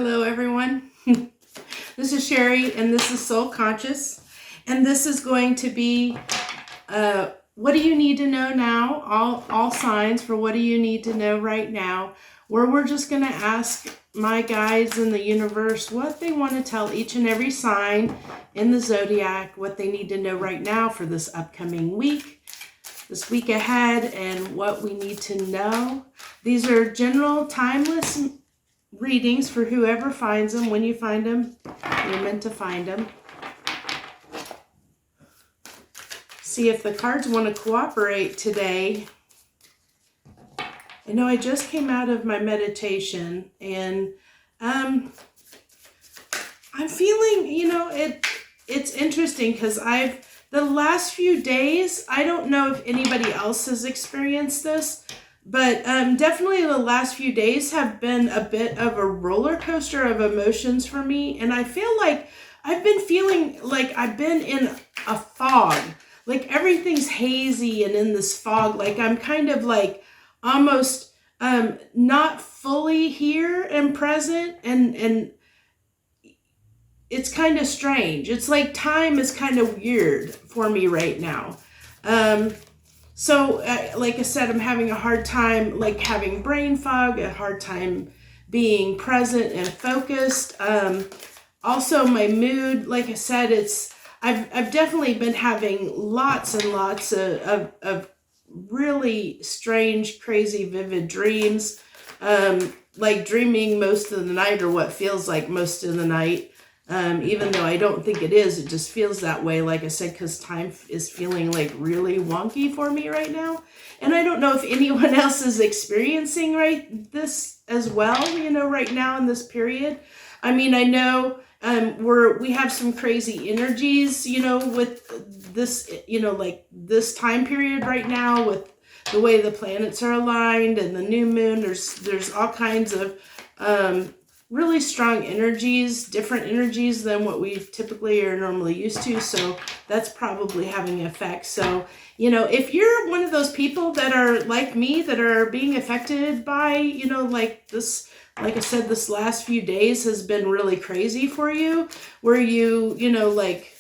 Hello, everyone. This is Sherry, and this is Soul Conscious. And this is going to be what do you need to know now? All signs for what do you need to know right now, where we're just going to ask my guides in the universe what they want to tell each and every sign in the zodiac, what they need to know right now for this upcoming week, this week ahead, and what we need to know. These are general, timeless readings for whoever finds them. When you find them, you're meant to find them. See if the cards want to cooperate today. I know I just came out of my meditation, and I'm feeling, it's interesting because the last few days, I don't know if anybody else has experienced this, but definitely the last few days have been a bit of a roller coaster of emotions for me. And I feel like I've been feeling like I've been in a fog. Like everything's hazy and in this fog. Like I'm kind of like almost not fully here and present. And it's kind of strange. It's like time is kind of weird for me right now. So, like I said, I'm having a hard time, like having brain fog, a hard time being present and focused. Also, my mood, like I said, I've definitely been having lots and lots of really strange, crazy, vivid dreams. Like dreaming most of the night, or what feels like most of the night. Even though I don't think it is, it just feels that way, like I said, because time is feeling like really wonky for me right now. And I don't know if anyone else is experiencing this as well, right now in this period. I mean, I know we have some crazy energies, with this, like this time period right now, with the way the planets are aligned and the new moon. There's all kinds of really strong energies, different energies than what we typically are normally used to. So that's probably having an effect. So, if you're one of those people that are like me, that are being affected by, like this, like I said, this last few days has been really crazy for you, where you, like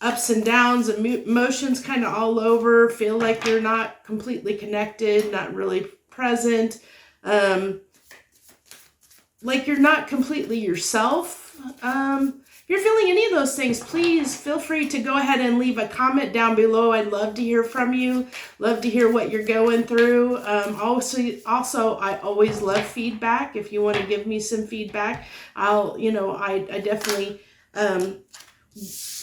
ups and downs, emotions kind of all over, feel like you're not completely connected, not really present, like you're not completely yourself. If you're feeling any of those things, please feel free to go ahead and leave a comment down below. I'd love to hear from you. Love to hear what you're going through. Also, I always love feedback. If you want to give me some feedback, I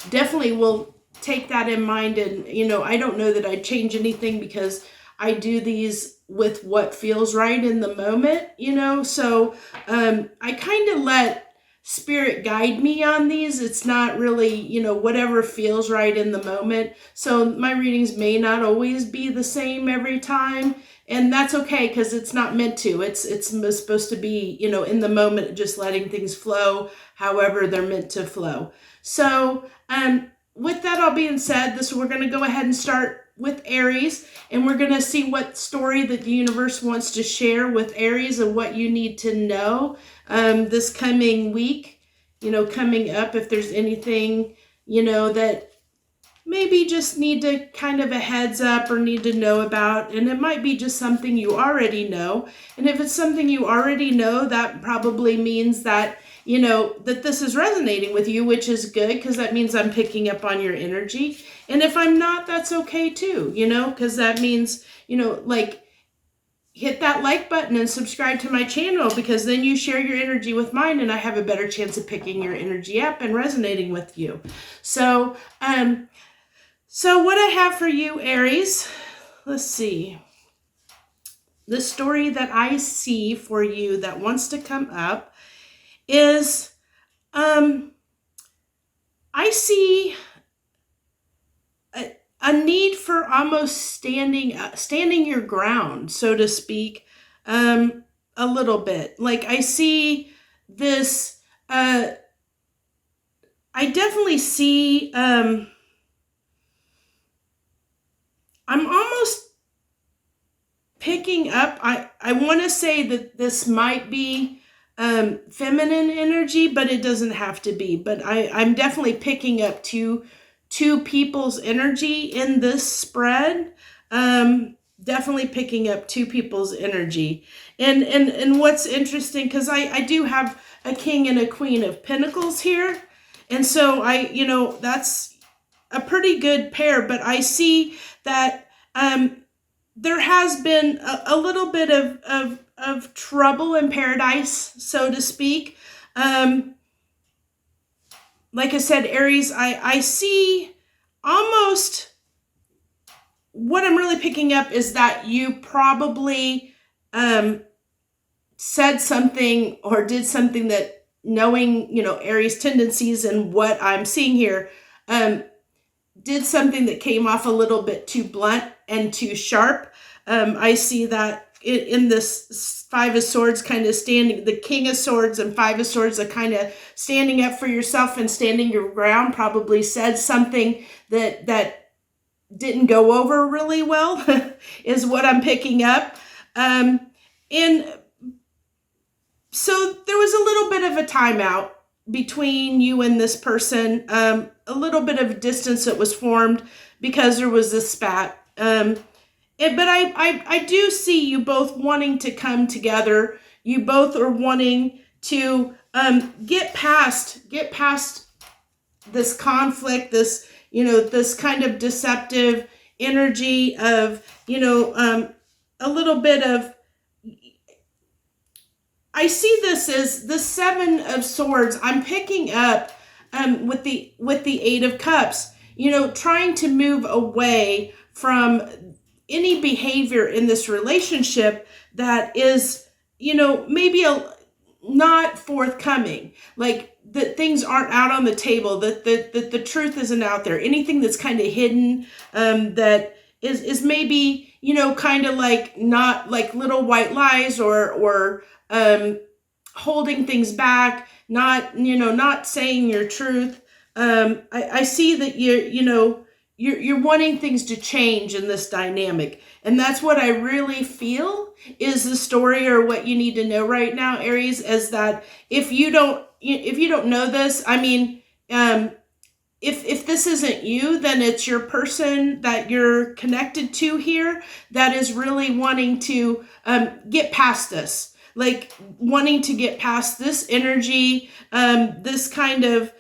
definitely will take that in mind. And, I don't know that I'd change anything, because I do these with what feels right in the moment, so I kind of let spirit guide me on these. It's not really, whatever feels right in the moment. So my readings may not always be the same every time, and that's okay, because it's not meant to. It's supposed to be, in the moment, just letting things flow however they're meant to flow. So with that all being said, we're going to go ahead and start with Aries, and we're going to see what story that the universe wants to share with Aries and what you need to know this coming week, coming up. If there's anything, that maybe just need to kind of a heads up or need to know about, and it might be just something you already know. And if it's something you already know, that probably means that that this is resonating with you, which is good, because that means I'm picking up on your energy. And if I'm not, that's okay too, because that means, like, hit that like button and subscribe to my channel, because then you share your energy with mine, and I have a better chance of picking your energy up and resonating with you. So, what I have for you, Aries, let's see. The story that I see for you that wants to come up is, I see a need for almost standing your ground, so to speak, a little bit. Like I see this, I definitely see, I'm almost picking up, I want to say that this might be feminine energy, but it doesn't have to be. But I'm definitely picking up two people's energy in this spread. Definitely picking up two people's energy. And what's interesting, because I do have a king and a queen of pentacles here. And so that's a pretty good pair, but I see that there has been a little bit of trouble in paradise, so to speak. Like I said, Aries, I see almost, what I'm really picking up is that you probably said something or did something that, knowing, Aries tendencies and what I'm seeing here, did something that came off a little bit too blunt and too sharp. I see that in this Five of Swords kind of standing, the King of Swords and Five of Swords are kind of standing up for yourself and standing your ground, probably said something that didn't go over really well, is what I'm picking up. And so there was a little bit of a timeout between you and this person, a little bit of distance that was formed because there was this spat. But I do see you both wanting to come together. You both are wanting to get past this conflict, this kind of deceptive energy of, a little bit of, I see this as the Seven of Swords. I'm picking up with the Eight of Cups, trying to move away from any behavior in this relationship that is, maybe not forthcoming, like that things aren't out on the table, that the truth isn't out there. Anything that's kind of hidden, that is maybe, kind of like not like little white lies or holding things back, not saying your truth. I see that you're wanting things to change in this dynamic. And that's what I really feel is the story, or what you need to know right now, Aries, is that if you don't know this, I mean, if this isn't you, then it's your person that you're connected to here that is really wanting to get past this, like wanting to get past this energy, this kind of,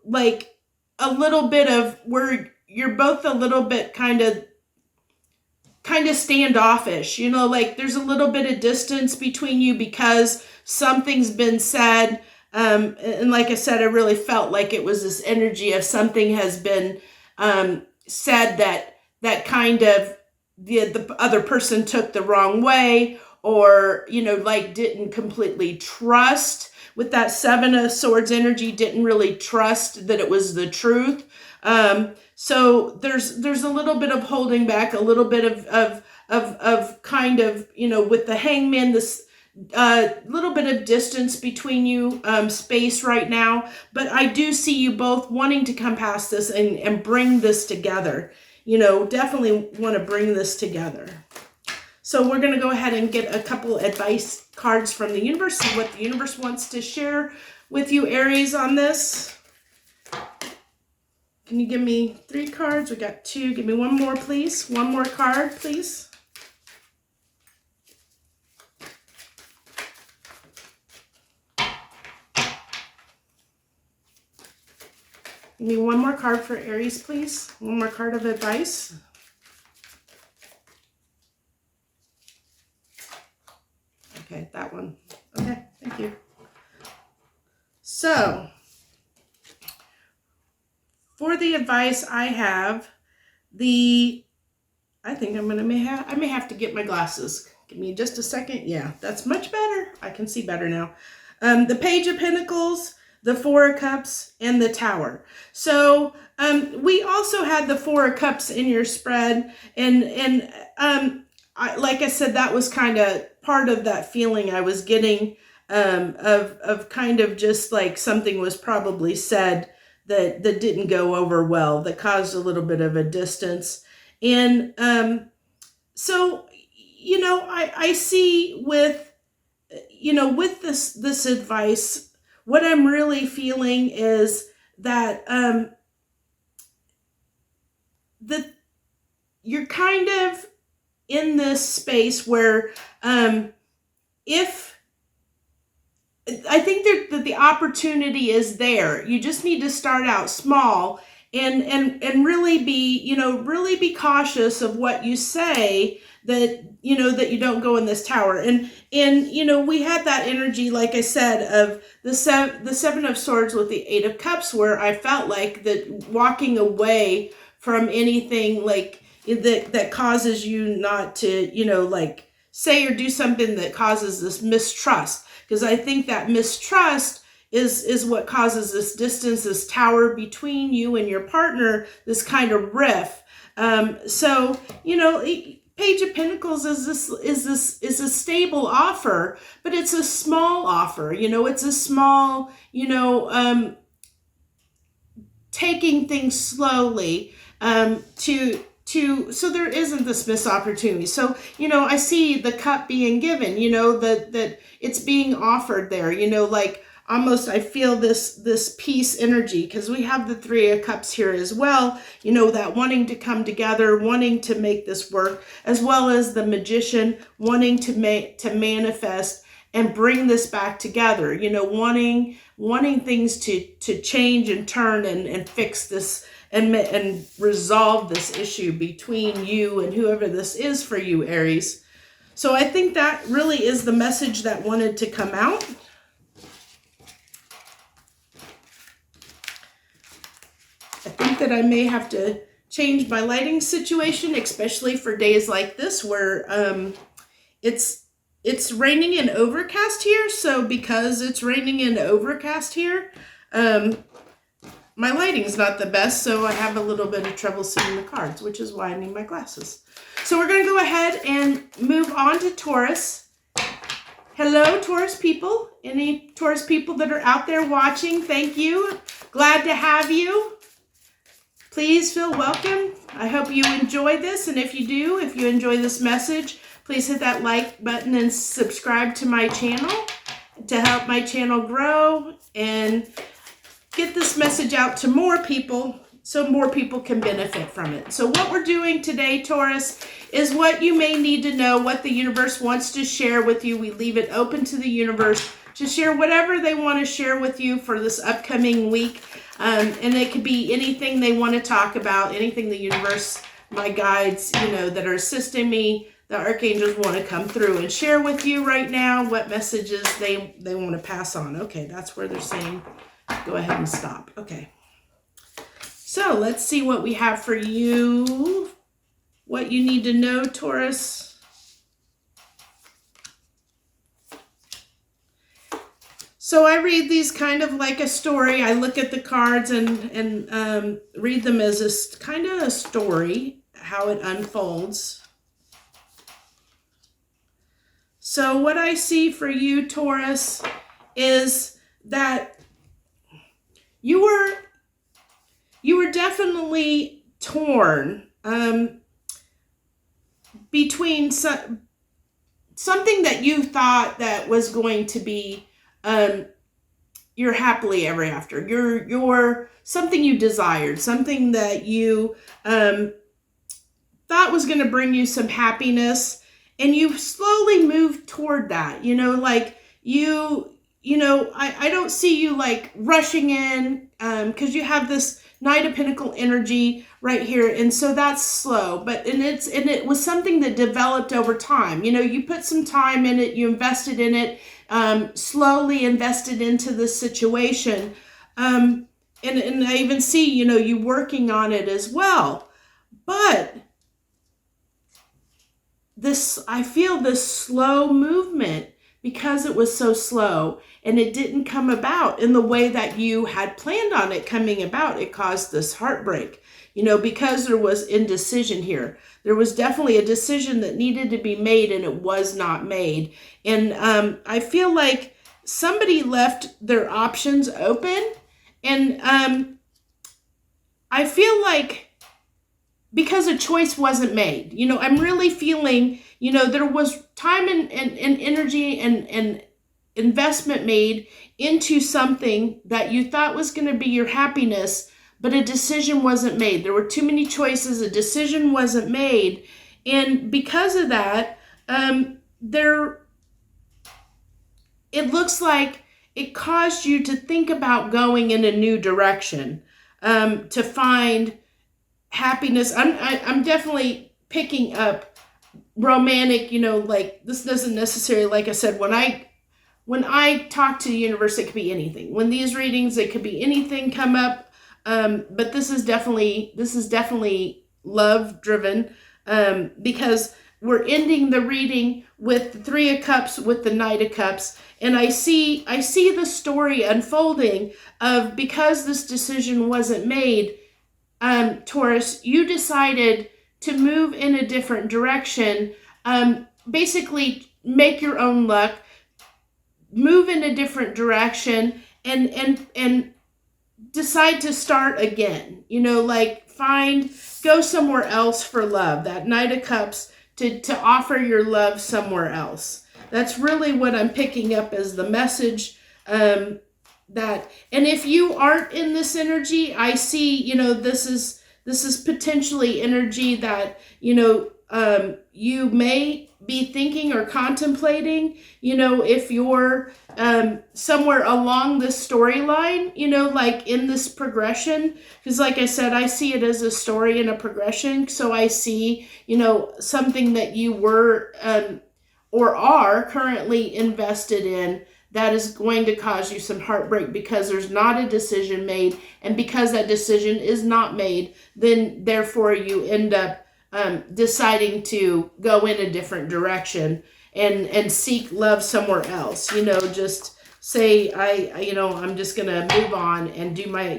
like a little bit of where you're both a little bit kind of standoffish, like there's a little bit of distance between you because something's been said. And like I said, I really felt like it was this energy of something has been said that kind of the other person took the wrong way, or, like didn't completely trust with that Seven of Swords energy, didn't really trust that it was the truth. So there's a little bit of holding back, a little bit of kind of, with the Hangman, this little bit of distance between you, space right now. But I do see you both wanting to come past this and bring this together. Definitely want to bring this together. So we're going to go ahead and get a couple advice cards from the universe, see what the universe wants to share with you, Aries, on this. Can you give me 3 cards? We got 2. Give me one more, please. One more card, please. Give me one more card for Aries, please. One more card of advice. Okay, that one. Okay, thank you. So, for the advice I have, I think I may have to get my glasses. Give me just a second. Yeah, that's much better. I can see better now. The Page of Pentacles, the Four of Cups, and the Tower. So we also had the Four of Cups in your spread, and like I said, that was kind of part of that feeling I was getting of kind of just like something was probably said that didn't go over well, that caused a little bit of a distance. And so, I see with, with this advice, what I'm really feeling is that that you're kind of in this space where if I think that the opportunity is there, you just need to start out small and really be, really be cautious of what you say, that that you don't go in this tower. And we had that energy, like I said, of the Seven of Swords with the Eight of Cups, where I felt like that walking away from anything like that causes you not to, like say or do something that causes this mistrust. Because I think that mistrust is what causes this distance, this tower between you and your partner, this kind of rift. So, Page of Pentacles is a stable offer, but it's a small offer. It's a small, taking things slowly so there isn't this missed opportunity. So, I see the cup being given, that it's being offered there, like almost I feel this peace energy, because we have the Three of Cups here as well, that wanting to come together, wanting to make this work, as well as the Magician wanting to manifest and bring this back together, wanting things to change and turn and fix this and resolve this issue between you and whoever this is for you, Aries. So I think that really is the message that wanted to come out. I think that I may have to change my lighting situation, especially for days like this where it's raining and overcast here. So because it's raining and overcast here, my lighting's not the best, so I have a little bit of trouble seeing the cards, which is why I need my glasses. So we're going to go ahead and move on to Taurus. Hello, Taurus people. Any Taurus people that are out there watching, thank you. Glad to have you. Please feel welcome. I hope you enjoy this, and if you do, if you enjoy this message, please hit that like button and subscribe to my channel to help my channel grow and get this message out to more people so more people can benefit from it. So what we're doing today, Taurus, is what you may need to know, what the universe wants to share with you. We leave it open to the universe to share whatever they want to share with you for this upcoming week. And it could be anything they want to talk about, anything the universe, my guides, that are assisting me, the archangels want to come through and share with you right now, what messages they want to pass on. Okay, that's where they're saying go ahead and stop. Okay. So let's see what we have for you. What you need to know, Taurus. So I read these kind of like a story. I look at the cards and read them as a kind of a story, how it unfolds. So what I see for you, Taurus, is that you were definitely torn between something that you thought that was going to be your happily ever after, your something you desired, something that you thought was going to bring you some happiness, and you slowly moved toward that. I don't see you like rushing in because you have this Knight of Pentacle energy right here, and so that's slow. But it was something that developed over time. You put some time in it, you invested in it, slowly invested into the situation, and I even see you working on it as well. But I feel this slow movement. Because it was so slow and it didn't come about in the way that you had planned on it coming about, it caused this heartbreak, because there was indecision here. There was definitely a decision that needed to be made and it was not made. And I feel like somebody left their options open, and I feel like because a choice wasn't made, I'm really feeling, there was time and energy and investment made into something that you thought was going to be your happiness, but a decision wasn't made. There were too many choices. A decision wasn't made. And because of that, it looks like it caused you to think about going in a new direction, to find happiness. I'm definitely picking up romantic, like this doesn't necessarily, like I said, when I talk to the universe, it could be anything. When these readings, it could be anything come up. But this is definitely love driven, because we're ending the reading with the Three of Cups, with the Knight of Cups. And I see the story unfolding of, because this decision wasn't made, Taurus, you decided to move in a different direction, basically make your own luck, move in a different direction, and decide to start again. Like go somewhere else for love. That Knight of Cups, to offer your love somewhere else. That's really what I'm picking up as the message. And if you aren't in this energy, I see, this is potentially energy that, you may be thinking or contemplating, if you're somewhere along this storyline, like in this progression. Because like I said, I see it as a story and a progression. So I see, something that you were or are currently invested in that is going to cause you some heartbreak, because there's not a decision made. And because that decision is not made, then therefore you end up deciding to go in a different direction and seek love somewhere else. Just say, I'm just going to move on and do my,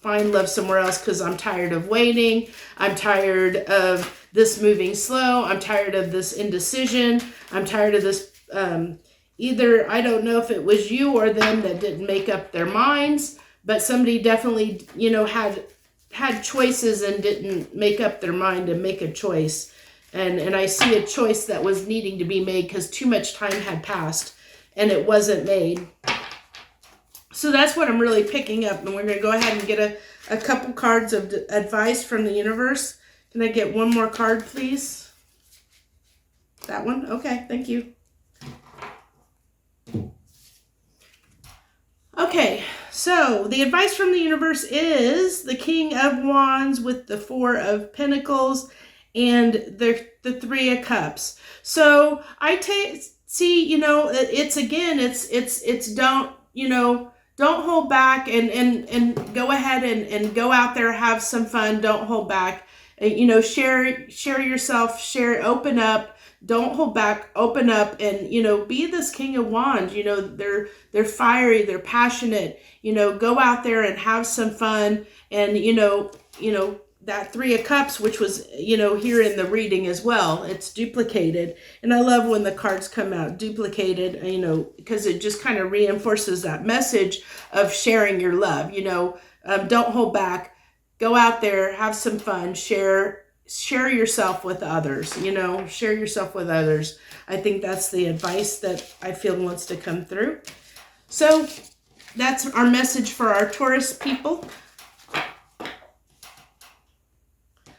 find love somewhere else, because I'm tired of waiting. I'm tired of this moving slow. I'm tired of this indecision. I'm tired of this, either, I don't know if it was you or them that didn't make up their minds, but somebody definitely, had choices and didn't make up their mind and make a choice. And I see a choice that was needing to be made because too much time had passed and it wasn't made. So that's what I'm really picking up. And we're going to go ahead and get a couple cards of advice from the universe. Can I get one more card, please? That one? Okay, thank you. Okay, so the advice from the universe is the King of Wands with the Four of Pentacles and the Three of Cups. So I see, it's don't hold back and go ahead and go out there, have some fun. Don't hold back. Share yourself, open up. Don't hold back, open up, and, be this King of Wands. They're fiery, they're passionate, go out there and have some fun. And, that Three of Cups, which was, here in the reading as well, it's duplicated. And I love when the cards come out duplicated, because it just kind of reinforces that message of sharing your love. Don't hold back, go out there, have some fun, share yourself with others, share yourself with others. I think that's the advice that I feel wants to come through. So that's our message for our Taurus people.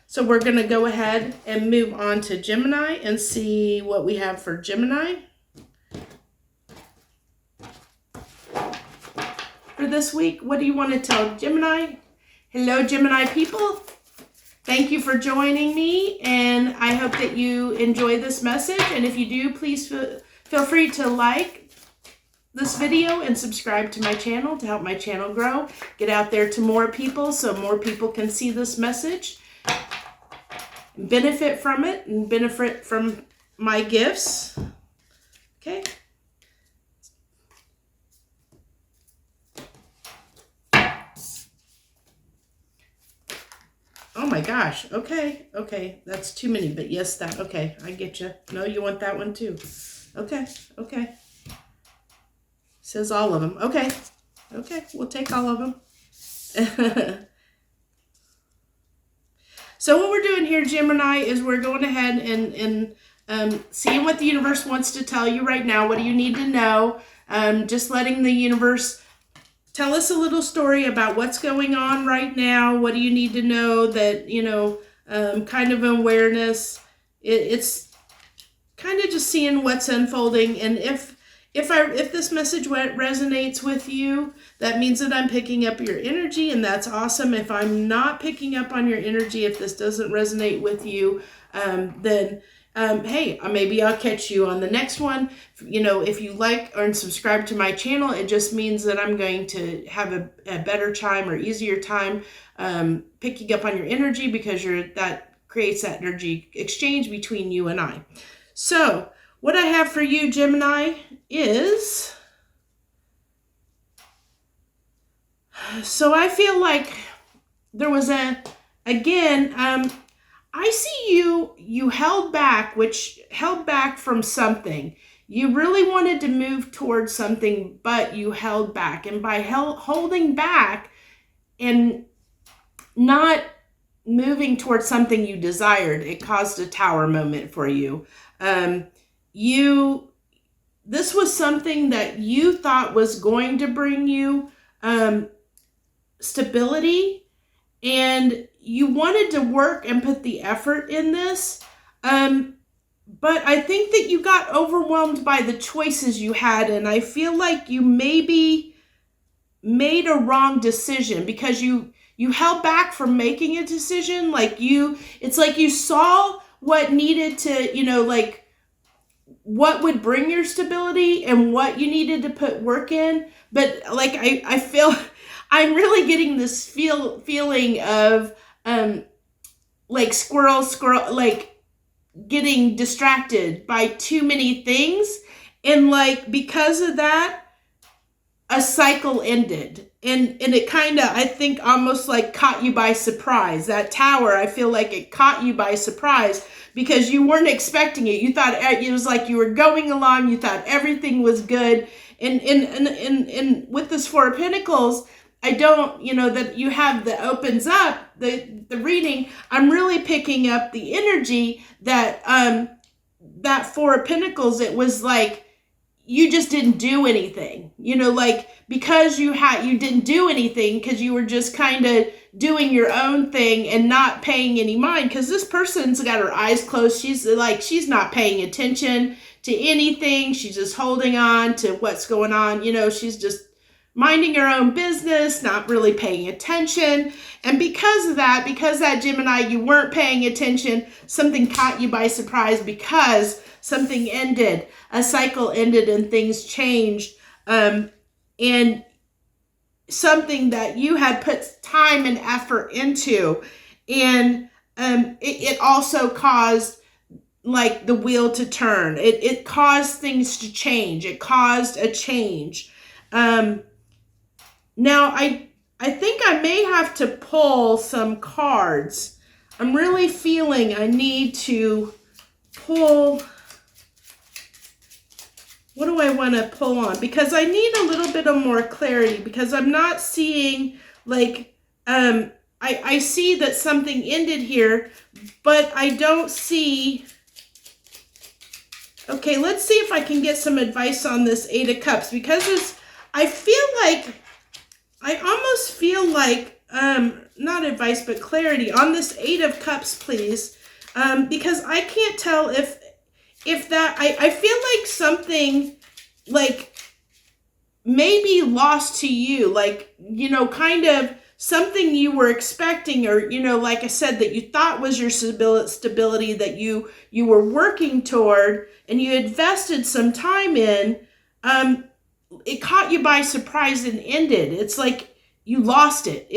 So we're going to go ahead and move on to Gemini and see what we have for Gemini for this week. What do you want to tell Gemini? Hello, Gemini people. Thank you for joining me, and I hope that you enjoy this message. And if you do, please feel free to like this video and subscribe to my channel to help my channel grow. Get out there to more people so more people can see this message, benefit from it, and benefit from my gifts. Okay. Oh my gosh. Okay. That's too many, but yes, okay. I get you. No, you want that one too. Okay. Says all of them. Okay. We'll take all of them. So what we're doing here, Gemini, is we're going ahead and seeing what the universe wants to tell you right now. What do you need to know? Just letting the universe tell us a little story about what's going on right now. What do you need to know that, kind of awareness. It's kind of just seeing what's unfolding. And if this message resonates with you, that means that I'm picking up your energy, and that's awesome. If I'm not picking up on your energy, if this doesn't resonate with you, then hey, maybe I'll catch you on the next one. If you like or subscribe to my channel, it just means that I'm going to have a better time or easier time picking up on your energy, because that creates that energy exchange between you and I. So what I have for you, Gemini, is, so I feel like there was I see you held back from something. You really wanted to move towards something, but you held back. And by holding back and not moving towards something you desired, it caused a tower moment for you. This was something that you thought was going to bring you stability, and you wanted to work and put the effort in this, but I think that you got overwhelmed by the choices you had, and I feel like you maybe made a wrong decision because you held back from making a decision. It's like you saw what needed to, what would bring your stability and what you needed to put work in. But I feel I'm really getting this feeling of squirrel, getting distracted by too many things. And because of that, a cycle ended. And it kind of, I think, almost caught you by surprise. That tower, I feel like it caught you by surprise because you weren't expecting it. You thought it was like you were going along. You thought everything was good. And with this Four of Pentacles, I don't, that you have that opens up the reading. I'm really picking up the energy that that Four of Pentacles. It was like you just didn't do anything, because you didn't do anything because you were just kind of doing your own thing and not paying any mind. Because this person's got her eyes closed. She's not paying attention to anything. She's just holding on to what's going on. She's just minding her own business, not really paying attention. And because that Gemini, you weren't paying attention, something caught you by surprise because something ended, a cycle ended and things changed. And something that you had put time and effort into. And it also caused the wheel to turn. It caused things to change. It caused a change. Now, I think I may have to pull some cards. I'm really feeling I need to pull. What do I want to pull on? Because I need a little bit of more clarity, because I'm not seeing I see that something ended here, but I don't see. Okay, let's see if I can get some advice on this Eight of Cups, because I almost feel like, not advice, but clarity on this Eight of Cups, please. Because I can't tell if that, I feel like something maybe lost to you, kind of something you were expecting, or, like I said, that you thought was your stability that you were working toward and you invested some time in. It caught you by surprise and ended. It's like you lost it.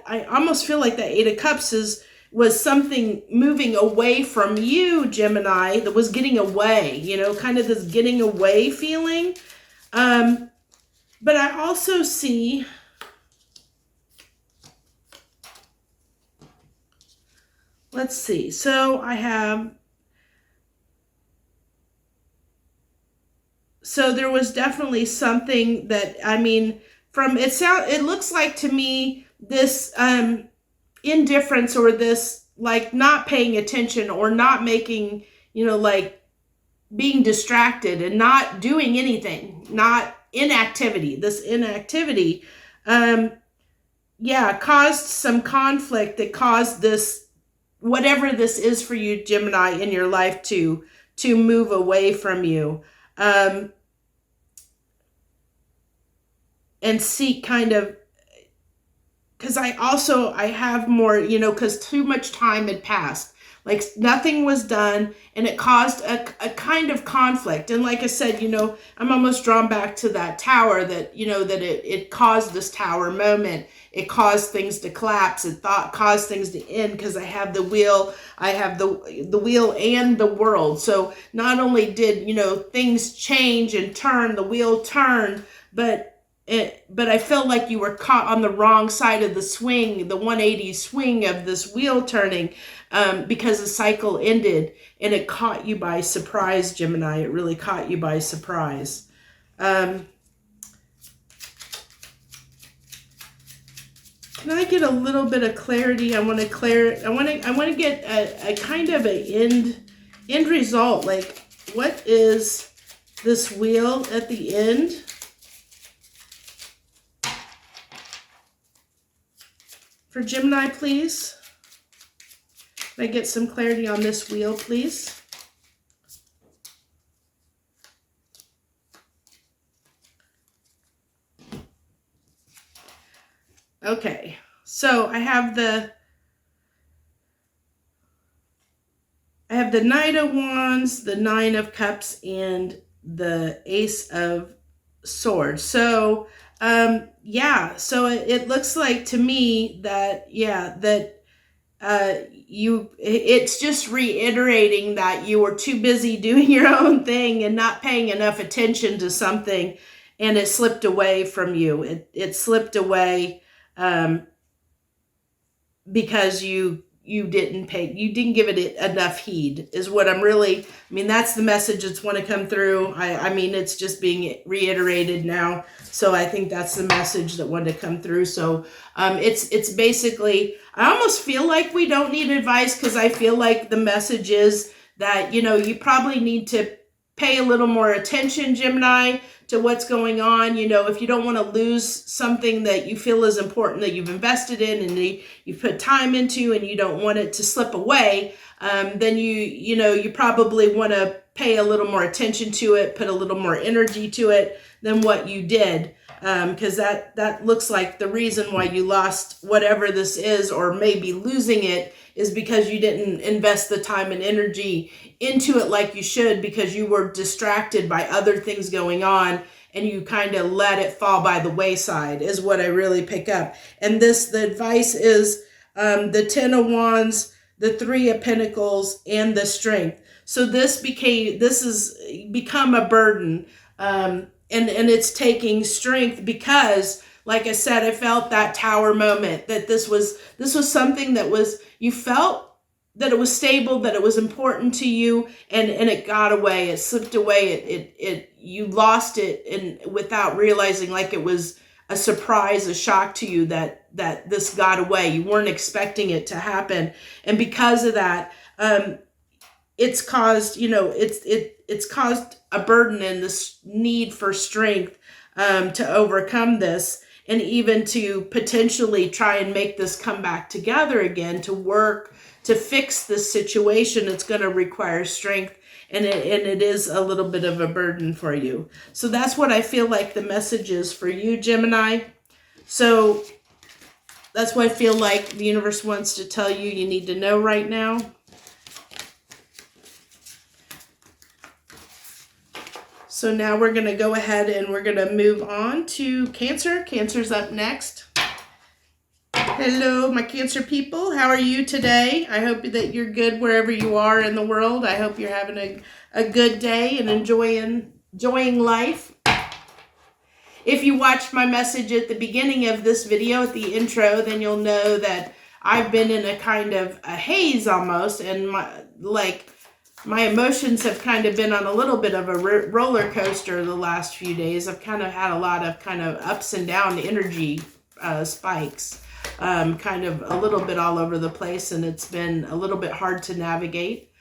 I almost feel like that Eight of Cups was something moving away from you, Gemini, that was getting away, kind of this getting away feeling. But I also see, let's see. So there was definitely something that, it looks like to me this indifference, or this not paying attention, or not making, being distracted and not doing anything, not inactivity. This inactivity, yeah, caused some conflict that caused this, whatever this is for you, Gemini, in your life to move away from you. And seek kind of, because I have more, you know, because too much time had passed. Like nothing was done, and it caused a kind of conflict. And like I said, you know, I'm almost drawn back to that tower that, you know, that it caused this tower moment. It caused things to collapse. It caused things to end, because I have the wheel. I have the wheel and the world. So not only did, you know, things change and turn, the wheel turned, but I felt like you were caught on the wrong side of the swing, the 180 swing of this wheel turning, because the cycle ended, and it caught you by surprise, Gemini. It really caught you by surprise. Can I get a little bit of clarity? I want to get a kind of an end result. Like, what is this wheel at the end? For Gemini, please. Can I get some clarity on this wheel, please? Okay, so I have the Knight of Wands, the Nine of Cups, and the Ace of Swords. So yeah, so it looks like to me that, yeah, that it's just reiterating that you were too busy doing your own thing and not paying enough attention to something, and it slipped away from you. It slipped away because you didn't give it enough heed, is what I'm really, I mean, that's the message that's want to come through. I mean, it's just being reiterated now. So I think that's the message that wanted to come through. So it's basically, I almost feel like we don't need advice, because I feel like the message is that, you know, you probably need to pay a little more attention, Gemini, to what's going on. You know, if you don't want to lose something that you feel is important, that you've invested in and you put time into, and you don't want it to slip away, then you probably want to pay a little more attention to it, put a little more energy to it than what you did, because that looks like the reason why you lost whatever this is, or maybe losing it, is because you didn't invest the time and energy into it like you should, because you were distracted by other things going on, and you kind of let it fall by the wayside, is what I really pick up. And the advice is the Ten of Wands, the Three of Pentacles, and the Strength. So this has become a burden, and it's taking strength, because, like I said, I felt that tower moment, that this was something that was, you felt that it was stable, that it was important to you, and it got away, it slipped away, you lost it, and without realizing, like it was a surprise, a shock to you that this got away. You weren't expecting it to happen, and because of that, it's caused, you know, it's caused a burden and this need for strength to overcome this, and even to potentially try and make this come back together again, to work to fix this situation. It's going to require strength, and it is a little bit of a burden for you. So that's what I feel like the message is for you, Gemini. So that's what I feel like the universe wants to tell you need to know right now. So now we're going to go ahead and we're going to move on to Cancer. Cancer's up next. Hello, my Cancer people. How are you today? I hope that you're good wherever you are in the world. I hope you're having a good day and enjoying life. If you watched my message at the beginning of this video, at the intro, then you'll know that I've been in a kind of a haze almost, and my emotions have kind of been on a little bit of a roller coaster the last few days. I've kind of had a lot of kind of ups and down energy spikes, kind of a little bit all over the place, and it's been a little bit hard to navigate.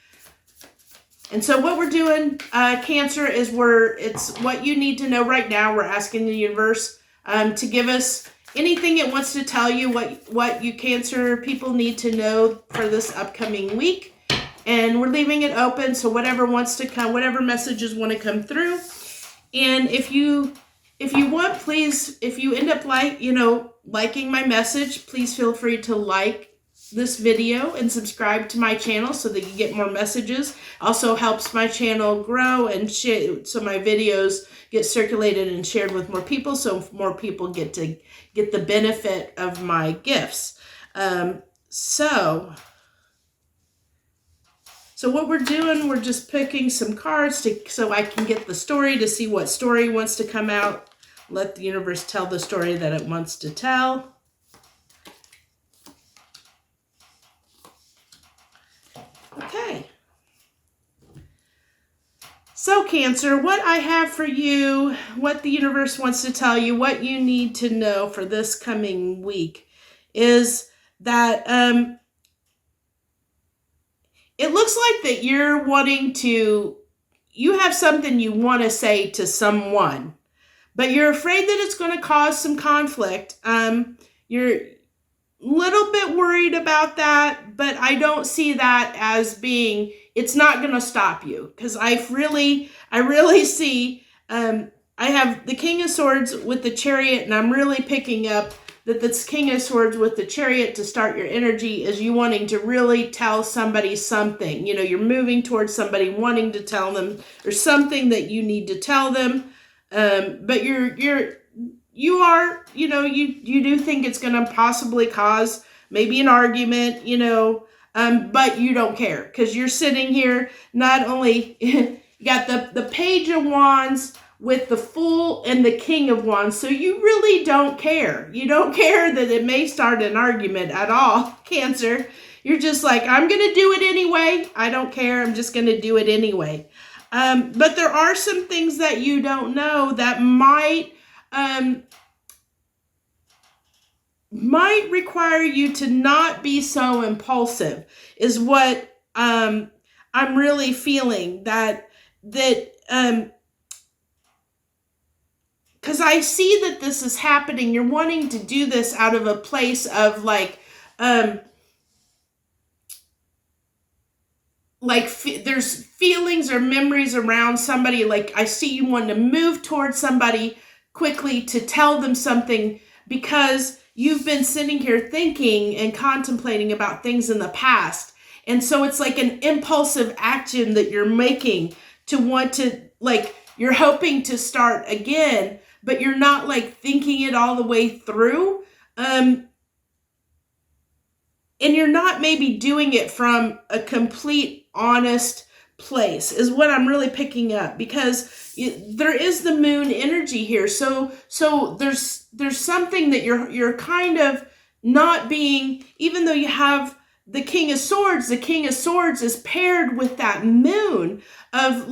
And so what we're doing, Cancer, is it's what you need to know right now. We're asking the universe to give us anything it wants to tell you, what you Cancer people need to know for this upcoming week. And we're leaving it open, so whatever wants to come, whatever messages want to come through. And if you want, please, if you end up liking my message, please feel free to like this video and subscribe to my channel so that you get more messages. Also helps my channel grow and so my videos get circulated and shared with more people, so more people get to get the benefit of my gifts. So what we're doing, we're just picking some cards so I can get the story, to see what story wants to come out. Let the universe tell the story that it wants to tell. Okay. So Cancer, what I have for you, what the universe wants to tell you, what you need to know for this coming week is that it looks like that you're wanting to, you have something you want to say to someone, but you're afraid that it's going to cause some conflict. You're a little bit worried about that, but I don't see that as being, it's not going to stop you, because I really see, I have the King of Swords with the Chariot, and I'm really picking up that this King of Swords with the Chariot to start your energy is you wanting to really tell somebody something. You know, you're moving towards somebody, wanting to tell them or something that you need to tell them. But you do think it's going to possibly cause maybe an argument, but you don't care, because you're sitting here, not only you got the Page of Wands with the Fool and the King of Wands, so you really don't care. You don't care that it may start an argument at all, Cancer. You're just like, I'm going to do it anyway. I don't care. I'm just going to do it anyway. But there are some things that you don't know that might require you to not be so impulsive, is what I'm really feeling. Because I see that this is happening. You're wanting to do this out of a place of there's feelings or memories around somebody. Like, I see you wanting to move towards somebody quickly to tell them something, because you've been sitting here thinking and contemplating about things in the past. And so it's like an impulsive action that you're making to want to, you're hoping to start again, but you're not thinking it all the way through. And you're not maybe doing it from a complete honest place, is what I'm really picking up, because there is the moon energy here. So there's something that you're kind of not being, even though you have the King of Swords is paired with that moon of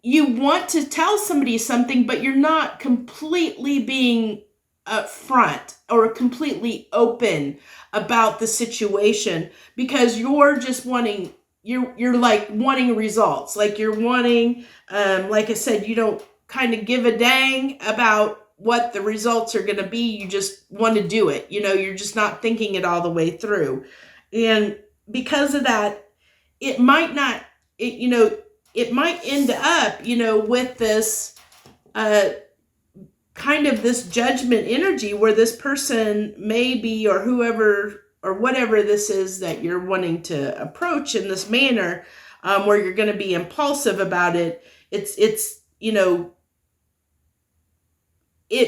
you want to tell somebody something, but you're not completely being upfront or completely open about the situation, because you're just wanting, you're wanting results. You're wanting, like I said, you don't kind of give a dang about what the results are going to be. You just want to do it. You're just not thinking it all the way through. And because of that, it might not, it might end up, with this kind of this judgment energy, where this person may be, or whoever or whatever this is that you're wanting to approach in this manner, where you're going to be impulsive about it. It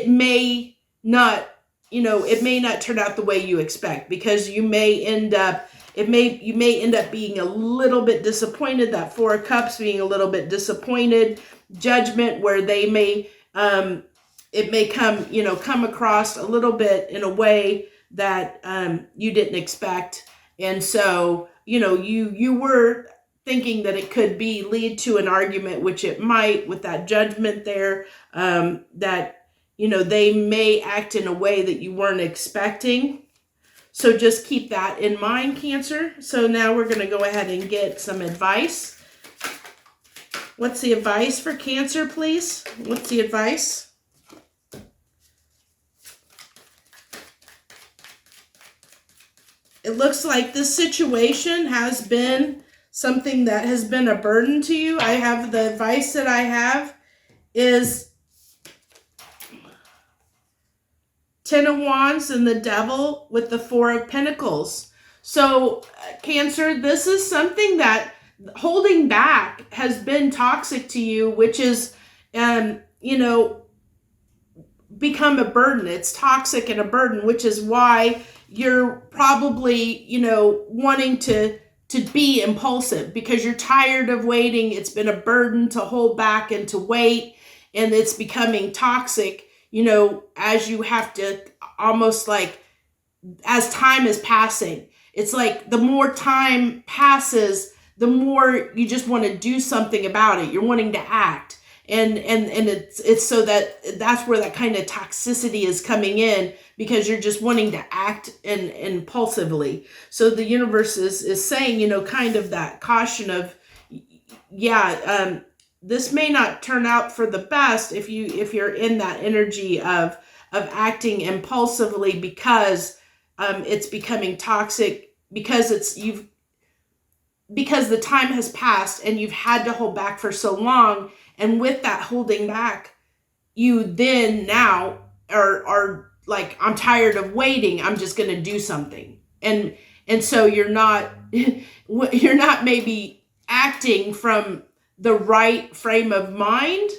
may not, it may not turn out the way you expect, because you may end up, you may end up being a little bit disappointed. That Four of Cups being a little bit disappointed, judgment, where they may, it may come across a little bit in a way that you didn't expect. And so, you were thinking that it could lead to an argument, which it might, with that judgment there, that, they may act in a way that you weren't expecting. So just keep that in mind, Cancer. So now we're going to go ahead and get some advice What's the advice for Cancer, please? What's the advice? It looks like this situation has been something that has been a burden to you. I have the advice that I have is 10 of Wands and the Devil with the 4 of Pentacles. So Cancer, this is something that holding back has been toxic to you, which is, you know, become a burden. It's toxic and a burden, which is why you're probably, you know, wanting to be impulsive because you're tired of waiting. It's been a burden to hold back and to wait, and it's becoming toxic, you know, as you have to almost like, as time is passing. It's like the more time passes, the more you just want to do something about it. You're wanting to act. And it's so that's where that kind of toxicity is coming in, because you're just wanting to act and impulsively. So the universe is saying, you know, kind of that caution of, yeah, this may not turn out for the best if you're in that energy of acting impulsively, because it's becoming toxic, because because the time has passed and you've had to hold back for so long. And with that holding back, you then now are like, I'm tired of waiting. I'm just going to do something. And so you're not maybe acting from the right frame of mind,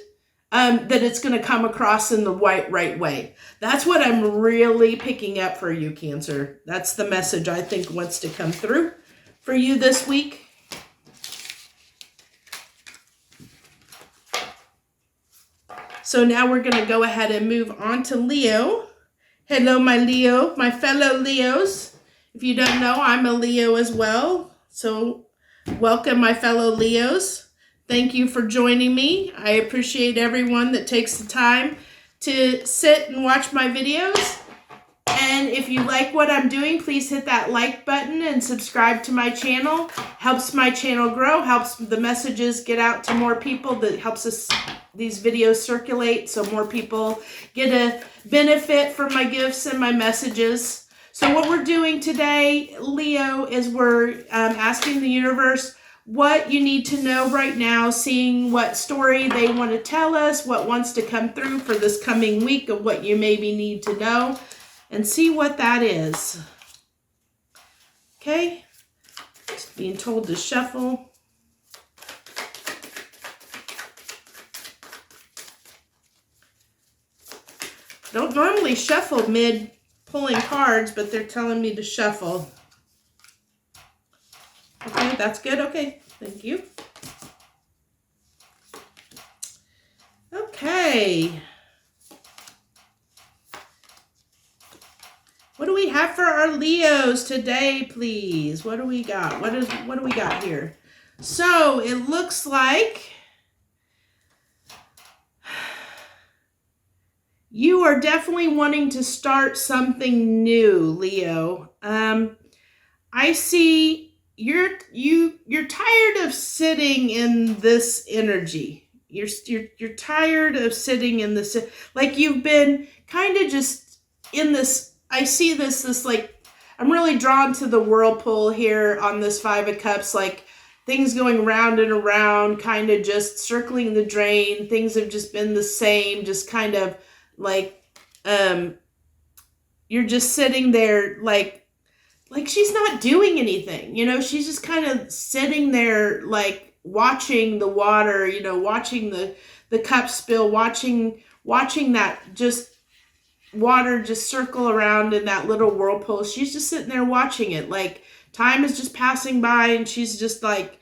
that it's going to come across in the right way. That's what I'm really picking up for you, Cancer. That's the message I think wants to come through for you this week. So now we're going to go ahead and move on to Leo. Hello, my Leo, my fellow Leos. If you don't know, I'm a Leo as well. So welcome, my fellow Leos. Thank you for joining me. I appreciate everyone that takes the time to sit and watch my videos. And if you like what I'm doing, please hit that like button and subscribe to my channel. Helps my channel grow, helps the messages get out to more people, that helps these videos circulate so more people get a benefit from my gifts and my messages. So what we're doing today, Leo, is we're asking the universe what you need to know right now, seeing what story they want to tell us, what wants to come through for this coming week of what you maybe need to know, and see what that is. Okay? Just being told to shuffle. Don't normally shuffle mid pulling cards, but they're telling me to shuffle. Okay, that's good. Okay, thank you. Okay. What do we have for our Leos today, please? What do we got? What do we got here? So it looks like you are definitely wanting to start something new, Leo. I see you're tired of sitting in this energy. You're tired of sitting in this, like you've been kind of just in this. I see this like, I'm really drawn to the whirlpool here on this 5 of Cups, like things going round and around, kind of just circling the drain. Things have just been the same, just kind of like, you're just sitting there like she's not doing anything, you know, she's just kind of sitting there like watching the water, you know, watching the cup spill, watching that just water just circle around in that little whirlpool. She's just sitting there watching it, like time is just passing by and she's just like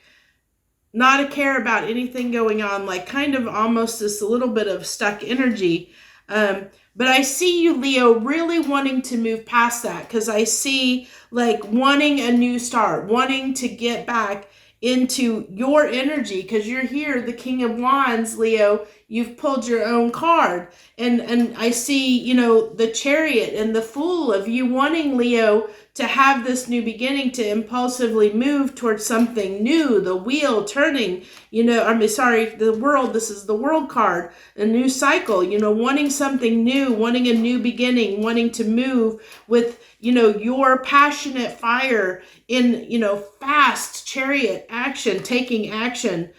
not a care about anything going on, like kind of almost this little bit of stuck energy. But I see you, Leo, really wanting to move past that, because I see like wanting a new start, wanting to get back into your energy, because you're here, the King of Wands, Leo. you've pulled your own card. And I see, you know, the Chariot and the Fool of you wanting, Leo, to have this new beginning, to impulsively move towards something new, the wheel turning, you know, the World, this is the World card, a new cycle, you know, wanting something new, wanting a new beginning, wanting to move with, you know, your passionate fire in, you know, fast Chariot action, taking action,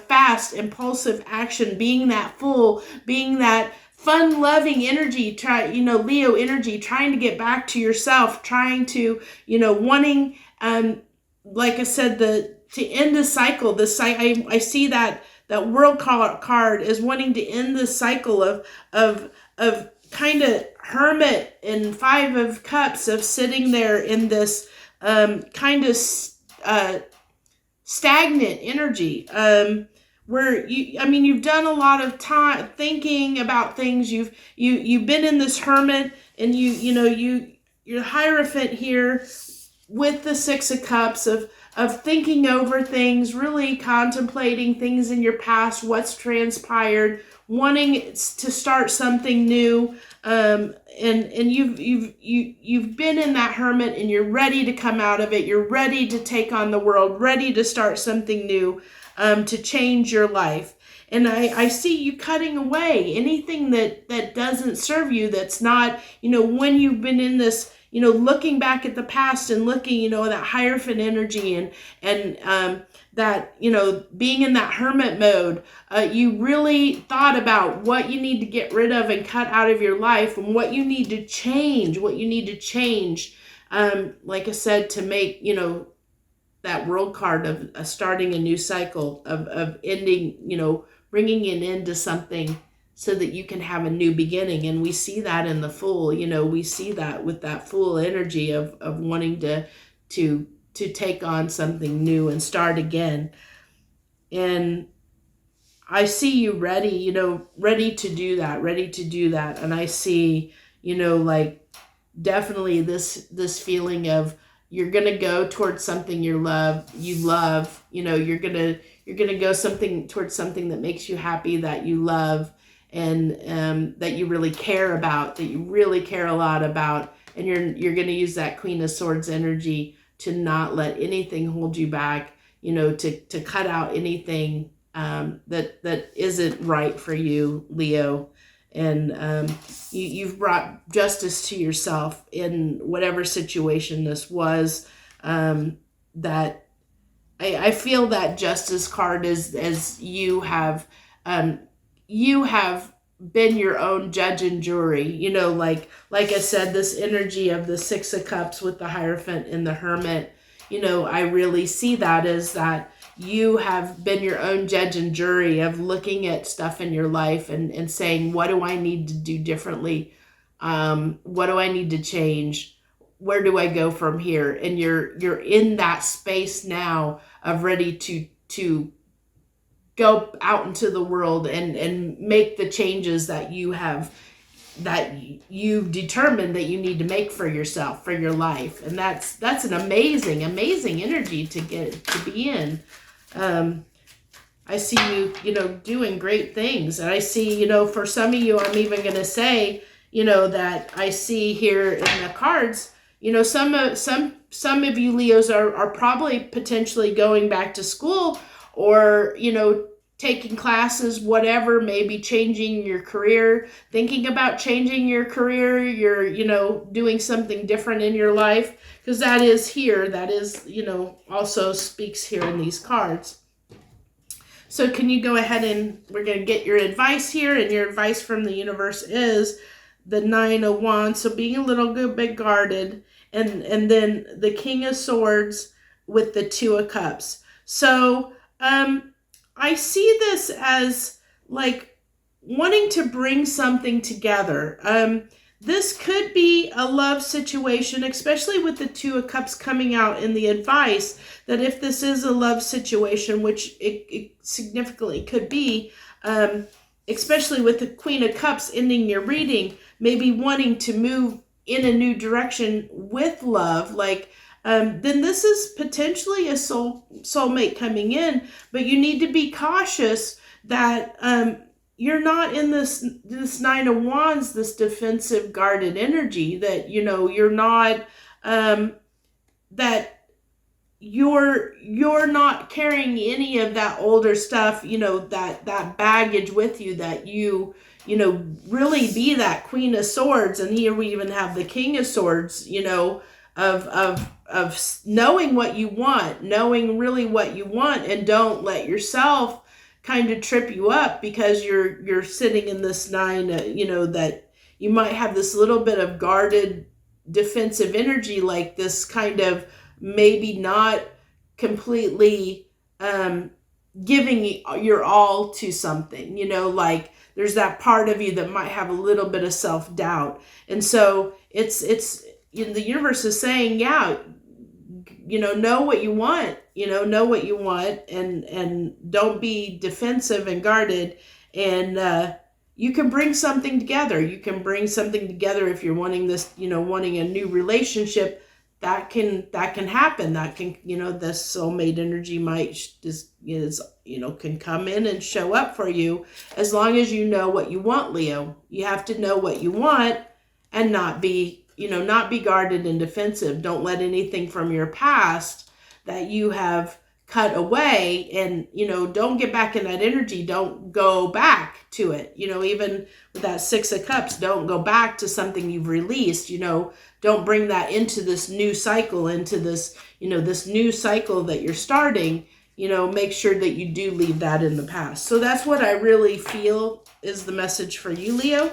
fast, impulsive action, being that Fool, being that fun-loving energy, Leo energy, trying to get back to yourself, trying to, you know, wanting, like I said, to end the cycle. I see that World card is wanting to end the cycle of kind of Hermit and Five of Cups, of sitting there in this kind of stagnant energy. Where you've done a lot of time thinking about things. You've been in this Hermit, and you're Hierophant here with the Six of Cups, of thinking over things, really contemplating things in your past, what's transpired, wanting to start something new. And you've been in that Hermit, and you're ready to come out of it. You're ready to take on the world, ready to start something new. To change your life. And I see you cutting away anything that doesn't serve you, that's not, you know, when you've been in this, you know, looking back at the past and looking, you know, that Hierophant energy and that, you know, being in that Hermit mode, you really thought about what you need to get rid of and cut out of your life, and what you need to change, like I said, to make, you know, that World card of starting a new cycle, of ending, you know, bringing an end to something so that you can have a new beginning. And we see that in the Fool, you know, we see that with that Fool energy of wanting to take on something new and start again. And I see you ready, you know, ready to do that. And I see, you know, like definitely this feeling of, you're going to go towards something you love, you know, you're going to go towards something that makes you happy, that you love, and that you really care about, that you really care a lot about. And you're going to use that Queen of Swords energy to not let anything hold you back, you know, to cut out anything that isn't right for you, Leo. And you've brought justice to yourself in whatever situation this was. That I feel that Justice card is, as you have been your own judge and jury. You know, like I said, this energy of the Six of Cups with the Hierophant and the Hermit. You know, I really see that as that you have been your own judge and jury of looking at stuff in your life and saying, what do I need to do differently? What do I need to change? Where do I go from here? And you're in that space now of ready to go out into the world and make the changes that you've determined that you need to make for yourself, for your life. And that's an amazing energy to be in. I see you, you know, doing great things. And I see, you know, for some of you, I'm even going to say, you know, that I see here in the cards, you know, some of you Leos are probably potentially going back to school, or, you know, taking classes, whatever, maybe changing your career, thinking about changing your career, you're, you know, doing something different in your life, because that is, you know, also speaks here in these cards. So can you go ahead and we're going to get your advice here, and your advice from the universe is the Nine of Wands. So being a little bit guarded, and then the King of Swords with the Two of Cups. So, I see this as like wanting to bring something together. This could be a love situation, especially with the Two of Cups coming out in the advice, that if this is a love situation, which it significantly could be, especially with the Queen of Cups ending your reading, maybe wanting to move in a new direction with love, like, then this is potentially a soulmate coming in, but you need to be cautious that you're not in this Nine of Wands, this defensive guarded energy, that, you know, you're not, that you're not carrying any of that older stuff, you know, that baggage with you, that you know, really be that Queen of Swords. And here we even have the King of Swords, you know, of knowing what you want, knowing really what you want, and don't let yourself kind of trip you up because you're sitting in this nine, you know, that you might have this little bit of guarded defensive energy, like this kind of maybe not completely giving your all to something, you know, like there's that part of you that might have a little bit of self-doubt. And so it's you know, the universe is saying, yeah, you know what you want, you know what you want, and don't be defensive and guarded. And you can bring something together. You can bring something together if you're wanting this, you know, wanting a new relationship. That can happen. That can, you know, the soulmate energy might is you know, can come in and show up for you, as long as you know what you want, Leo. You have to know what you want and not be, you know, not be guarded and defensive. Don't let anything from your past that you have cut away, and, you know, don't get back in that energy. Don't go back to it. You know, even with that Six of Cups, don't go back to something you've released. You know, don't bring that into this new cycle, into this, you know, this new cycle that you're starting. You know, make sure that you do leave that in the past. So that's what I really feel is the message for you, Leo.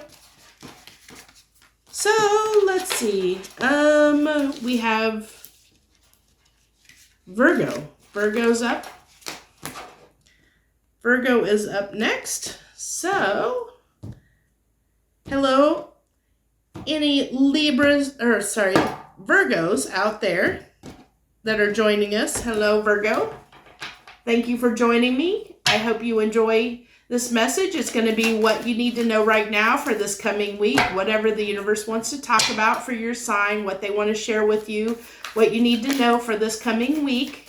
So let's see. We have Virgo. Virgo's up. Virgo is up next. So, hello, any Virgos out there that are joining us. Hello, Virgo. Thank you for joining me. I hope you enjoy this message. It's going to be what you need to know right now for this coming week, whatever the universe wants to talk about for your sign, what they want to share with you, what you need to know for this coming week.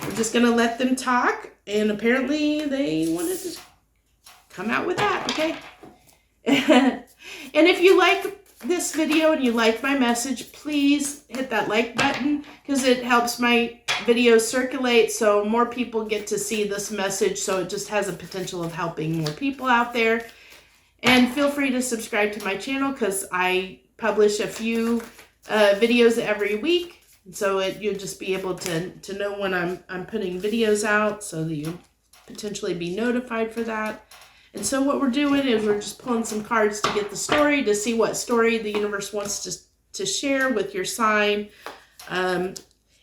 We're just going to let them talk, and apparently they wanted to come out with that, okay? And if you like this video and you like my message, please hit that like button, because it helps my videos circulate so more people get to see this message, so it just has a potential of helping more people out there. And feel free to subscribe to my channel, because I publish a few videos every week. So you'll just be able to know when I'm putting videos out, so that you'll potentially be notified for that. And so what we're doing is we're just pulling some cards to get the story, to see what story the universe wants to share with your sign.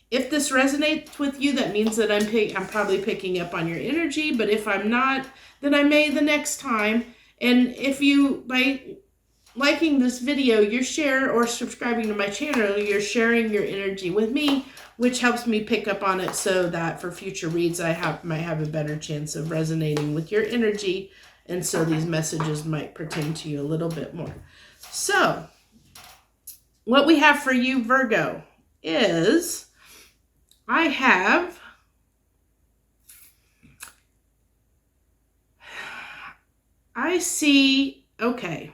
If this resonates with you, that means that I'm probably picking up on your energy. But if I'm not, then I may the next time. And if you, by liking this video, you share, or subscribing to my channel, you're sharing your energy with me, which helps me pick up on it, so that for future reads I might have a better chance of resonating with your energy, and so these messages might pertain to you a little bit more. So what we have for you, Virgo, is I see, okay.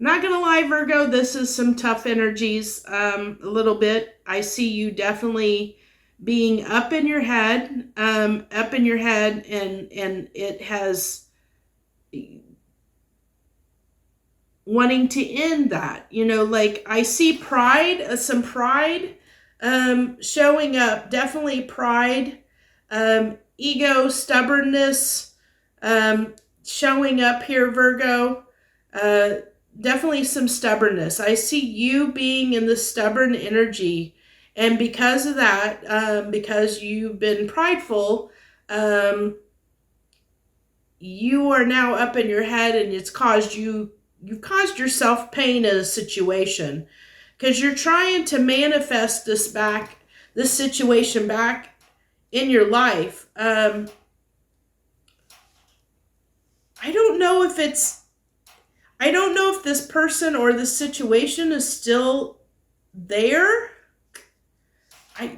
I'm not going to lie, Virgo, this is some tough energies, a little bit. I see you definitely being up in your head, and it has wanting to end that, you know, like I see pride, some pride, showing up, definitely pride, ego, stubbornness, showing up here, Virgo, definitely some stubbornness. I see you being in the stubborn energy, and because of that, because you've been prideful, you are now up in your head, and you've caused yourself pain in a situation, because you're trying to manifest this situation back in your life. I don't know if this person or this situation is still there.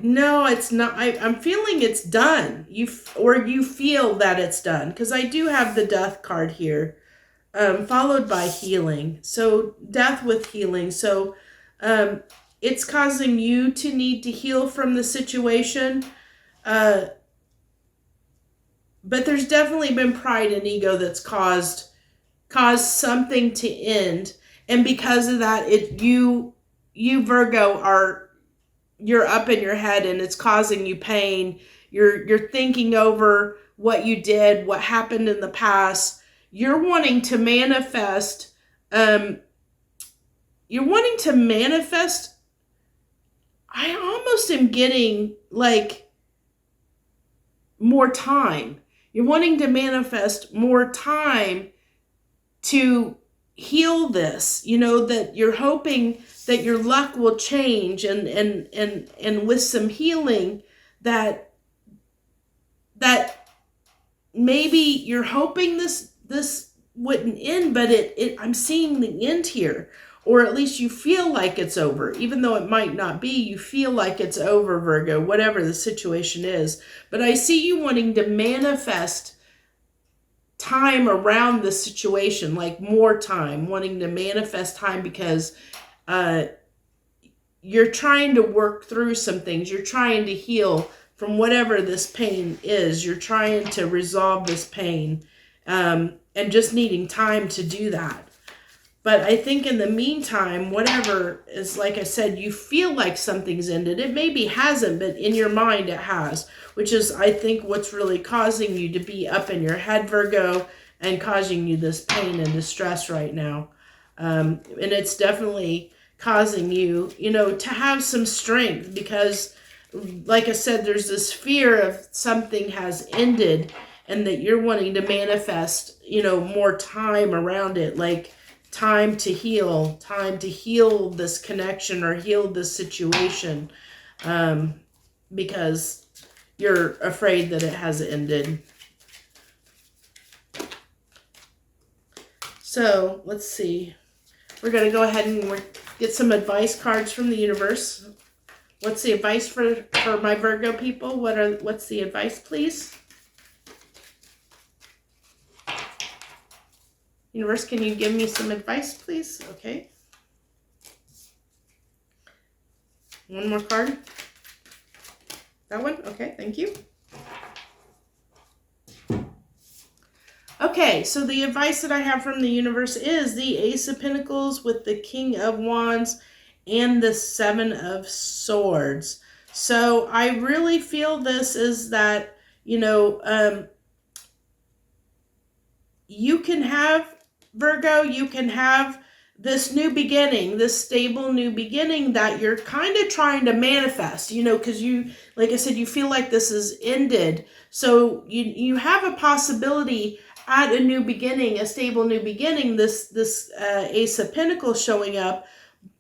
No, it's not. I'm feeling it's done. You feel that it's done, because I do have the death card here, followed by healing. So death with healing. So it's causing you to need to heal from the situation. But there's definitely been pride and ego that's caused something to end, and because of that, you Virgo you're up in your head and it's causing you pain. You're thinking over what you did, what happened in the past. You're wanting to manifest. You're wanting to manifest. I almost am getting like more time. You're wanting to manifest more time to heal this, that you're hoping that your luck will change, and with some healing that maybe you're hoping this wouldn't end, but I'm seeing the end here, or at least you feel like it's over, even though it might not be. You feel like it's over, Virgo, whatever the situation is. But I see you wanting to manifest time around the situation, like more time, wanting to manifest time, because you're trying to work through some things. You're trying to heal from whatever this pain is. You're trying to resolve this pain, and just needing time to do that. But I think in the meantime, whatever is, like I said, you feel like something's ended. It maybe hasn't, but in your mind it has, which is, I think, what's really causing you to be up in your head, Virgo, and causing you this pain and distress right now. And it's definitely causing you, to have some strength, because, like I said, there's this fear of something has ended, and that you're wanting to manifest, more time around it, like time to heal this connection or heal this situation, because you're afraid that it has ended. So let's see. We're going to go ahead and get some advice cards from the universe. What's the advice for my Virgo people? What's the advice, please? Universe, can you give me some advice, please? Okay. One more card. That one? Okay, thank you. Okay, so the advice that I have from the universe is the Ace of Pentacles with the King of Wands and the Seven of Swords. So I really feel this is that, you can have, Virgo, you can have this new beginning, this stable new beginning that you're kind of trying to manifest, because you, like I said, you feel like this is ended. So you have a possibility at a new beginning, a stable new beginning, this Ace of Pentacles showing up.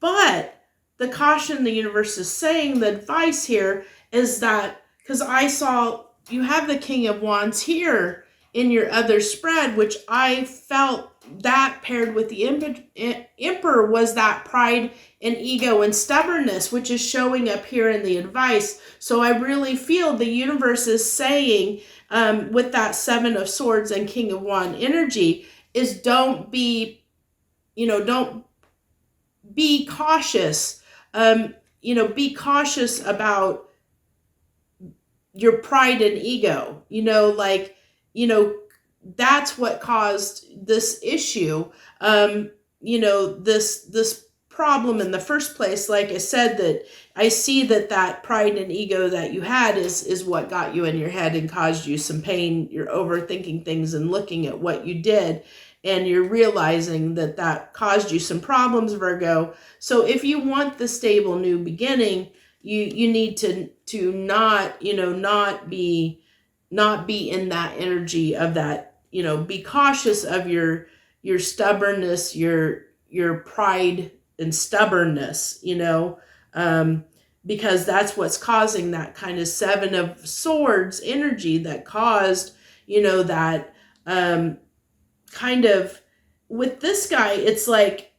But the caution the universe is saying, the advice here is that, because I saw you have the King of Wands here in your other spread, which I felt that paired with the Emperor was that pride and ego and stubbornness, which is showing up here in the advice. So I really feel the universe is saying, with that Seven of Swords and King of Wands energy, is don't be cautious. Be cautious about your pride and ego. That's what caused this issue. This problem in the first place. Like I said, that I see that pride and ego that you had is what got you in your head and caused you some pain. You're overthinking things and looking at what you did, and you're realizing that caused you some problems, Virgo. So if you want the stable new beginning, you need to not be in that energy of that. Be cautious of your stubbornness, your pride and stubbornness, because that's what's causing that kind of Seven of Swords energy that caused, that kind of, with this guy, it's like,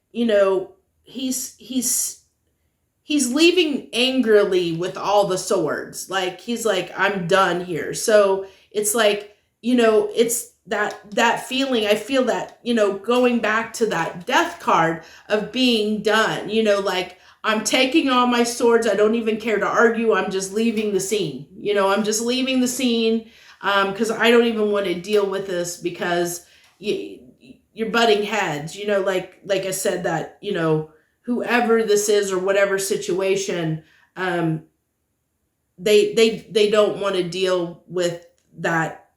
he's he's leaving angrily with all the swords. Like, he's like, I'm done here. So it's like, you know, it's that feeling. I feel that, you know, going back to that death card of being done, you know, like, I'm taking all my swords. I don't even care to argue. I'm just leaving the scene. You know, I'm just leaving the scene because I don't even want to deal with this because you're butting heads. You know, like I said, that, you know, whoever this is or whatever situation, they don't want to deal with that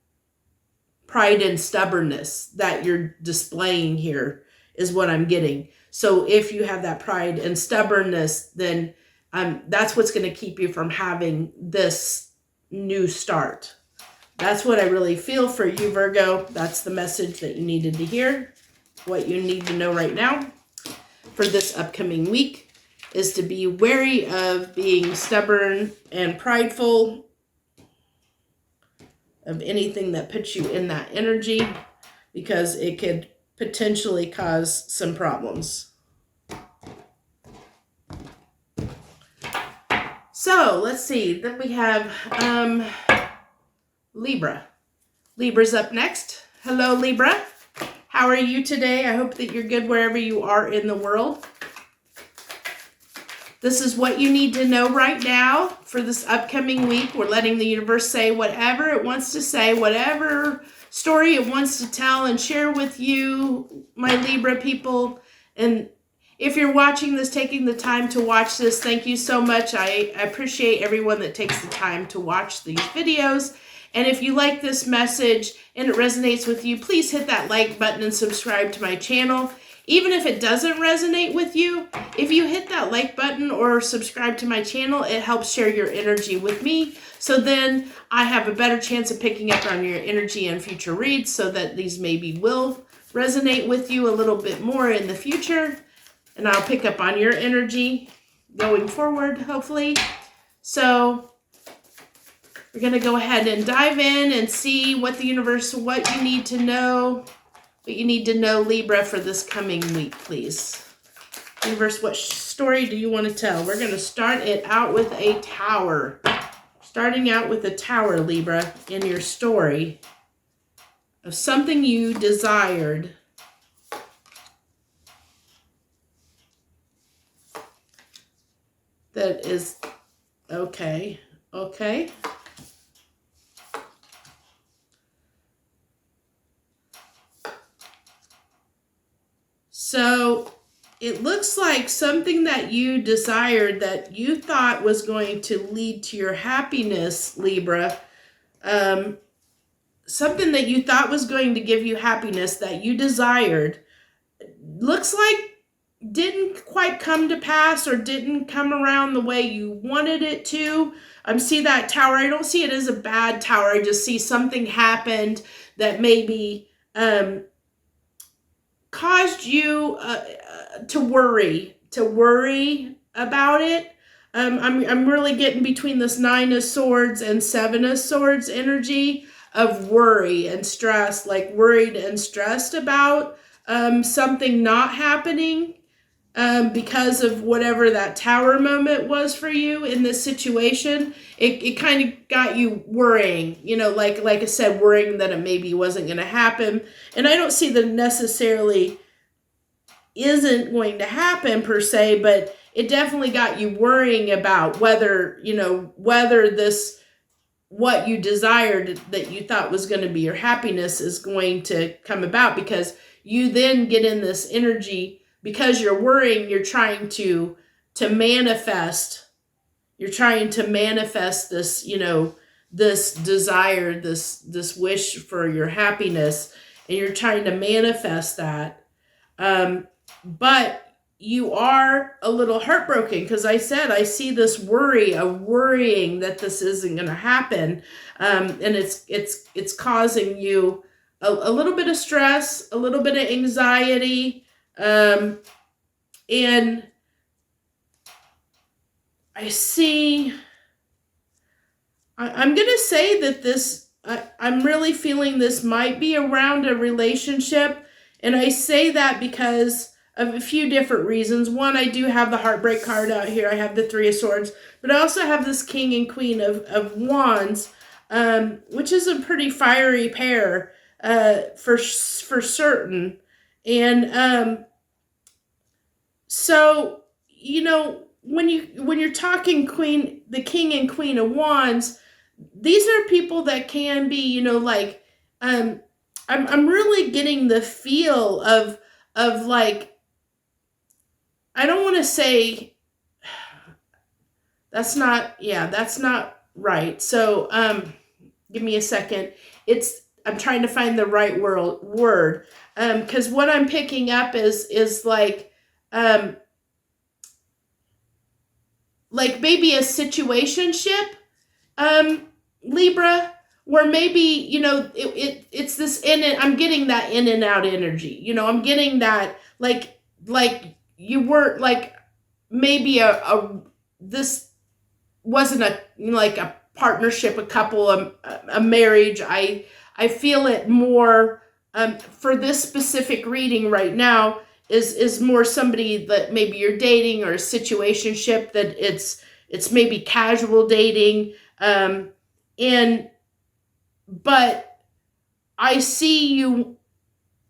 pride and stubbornness that you're displaying here is what I'm getting. So if you have that pride and stubbornness, then that's what's going to keep you from having this new start. That's what I really feel for you, Virgo. That's the message that you needed to hear. What you need to know right now for this upcoming week is to be wary of being stubborn and prideful, of anything that puts you in that energy, because it could potentially cause some problems. So let's see. Then we have Libra. Libra's up next. Hello, Libra. How are you today? I hope that you're good wherever you are in the world. This is what you need to know right now for this upcoming week. We're letting the universe say whatever it wants to say, whatever story it wants to tell and share with you, my Libra people. And if you're watching this, taking the time to watch this, thank you so much. I appreciate everyone that takes the time to watch these videos. And if you like this message and it resonates with you, please hit that like button and subscribe to my channel. Even if it doesn't resonate with you, if you hit that like button or subscribe to my channel, it helps share your energy with me. So then I have a better chance of picking up on your energy in future reads, so that these maybe will resonate with you a little bit more in the future. And I'll pick up on your energy going forward, hopefully. So we're going to go ahead and dive in and see what the universe, what you need to know. What you need to know, Libra, for this coming week, please. Universe, what story do you want to tell? We're going to start it out with a tower. Starting out with a tower, Libra, in your story of something you desired. That is okay. Okay. So it looks like something that you desired, that you thought was going to lead to your happiness, Libra. Something that you thought was going to give you happiness that you desired, looks like didn't quite come to pass or didn't come around the way you wanted it to. See that tower. I don't see it as a bad tower. I just see something happened that maybe caused you to worry about it. I'm really getting between this 9 of Swords and 7 of Swords energy of worry and stress, like worried and stressed about something not happening because of whatever that tower moment was for you in this situation. It kind of got you worrying, you know, like I said, worrying that it maybe wasn't going to happen. And I don't see that it necessarily isn't going to happen per se, but it definitely got you worrying about whether, you know, whether this, what you desired that you thought was going to be your happiness is going to come about, because you then get in this energy. Because you're worrying, you're trying to manifest. You're trying to manifest this, you know, this desire, this wish for your happiness, and you're trying to manifest that. But you are a little heartbroken, because I said I see this worry of worrying that this isn't going to happen, and it's causing you a little bit of stress, a little bit of anxiety. And I see, I'm going to say that this, I'm really feeling this might be around a relationship. And I say that because of a few different reasons. One, I do have the heartbreak card out here. I have the Three of Swords, but I also have this King and Queen of Wands, which is a pretty fiery pair for certain. And so, you know, when you're talking the King and Queen of Wands, these are people that can be, you know, like, I'm really getting the feel of like, I don't want to say, that's not right. So, give me a second. I'm trying to find the right word. Because what I'm picking up is like maybe a situationship, Libra, where maybe, you know, it's this I'm getting that in and out energy. You know, I'm getting that like you weren't like, maybe this wasn't a partnership, a couple, a marriage. I feel it more for this specific reading right now is more somebody that maybe you're dating, or a situationship that it's maybe casual dating, but I see you,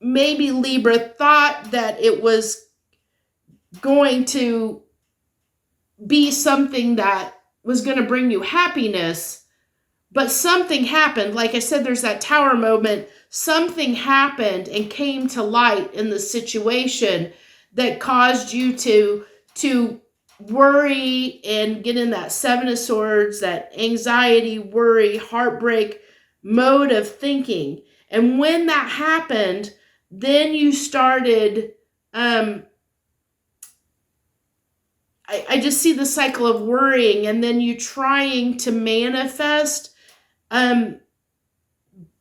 maybe Libra thought that it was going to be something that was going to bring you happiness, but something happened. Like I said, there's that Tower moment. Something happened and came to light in the situation that caused you to worry and get in that Seven of Swords, that anxiety, worry, heartbreak mode of thinking. And when that happened, then you started, I just see the cycle of worrying, and then you trying to manifest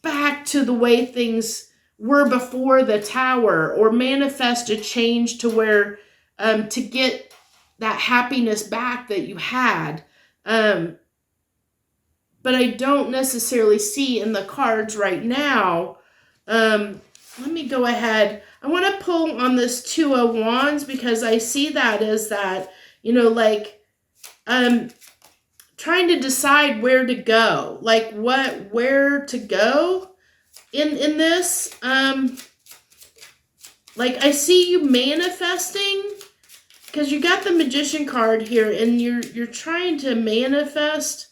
back to the way things were before the Tower, or manifest a change to where to get that happiness back that you had. But I don't necessarily see in the cards right now. Let me go ahead. I want to pull on this Two of Wands, because I see that as that, you know, like, trying to decide where to go, like where to go in this. Like, I see you manifesting, because you got the Magician card here, and you're trying to manifest,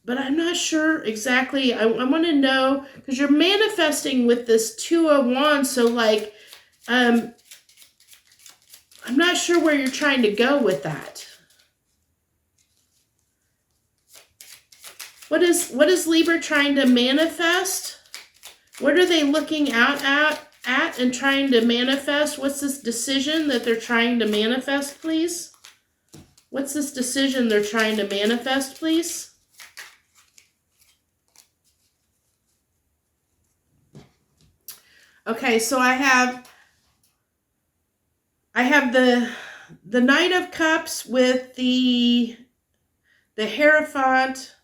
but I'm not sure exactly. I want to know, because you're manifesting with this Two of Wands, so like, I'm not sure where you're trying to go with that. What is Libra trying to manifest? What are they looking out at and trying to manifest? What's this decision that they're trying to manifest, please? What's this decision they're trying to manifest, please? Okay, so I have the Knight of Cups with the Hierophant.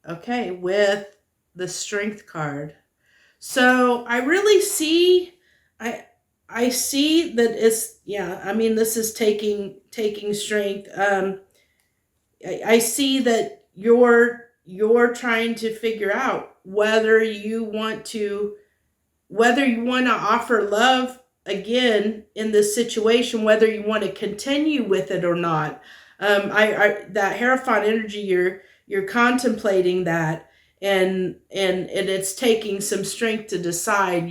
Okay, with the Strength card. So I really see, I see that it's, yeah, I mean, this is taking strength. I see that you're trying to figure out whether you want to offer love again in this situation, whether you want to continue with it or not. That Hierophant energy, you're contemplating that, and it's taking some strength to decide.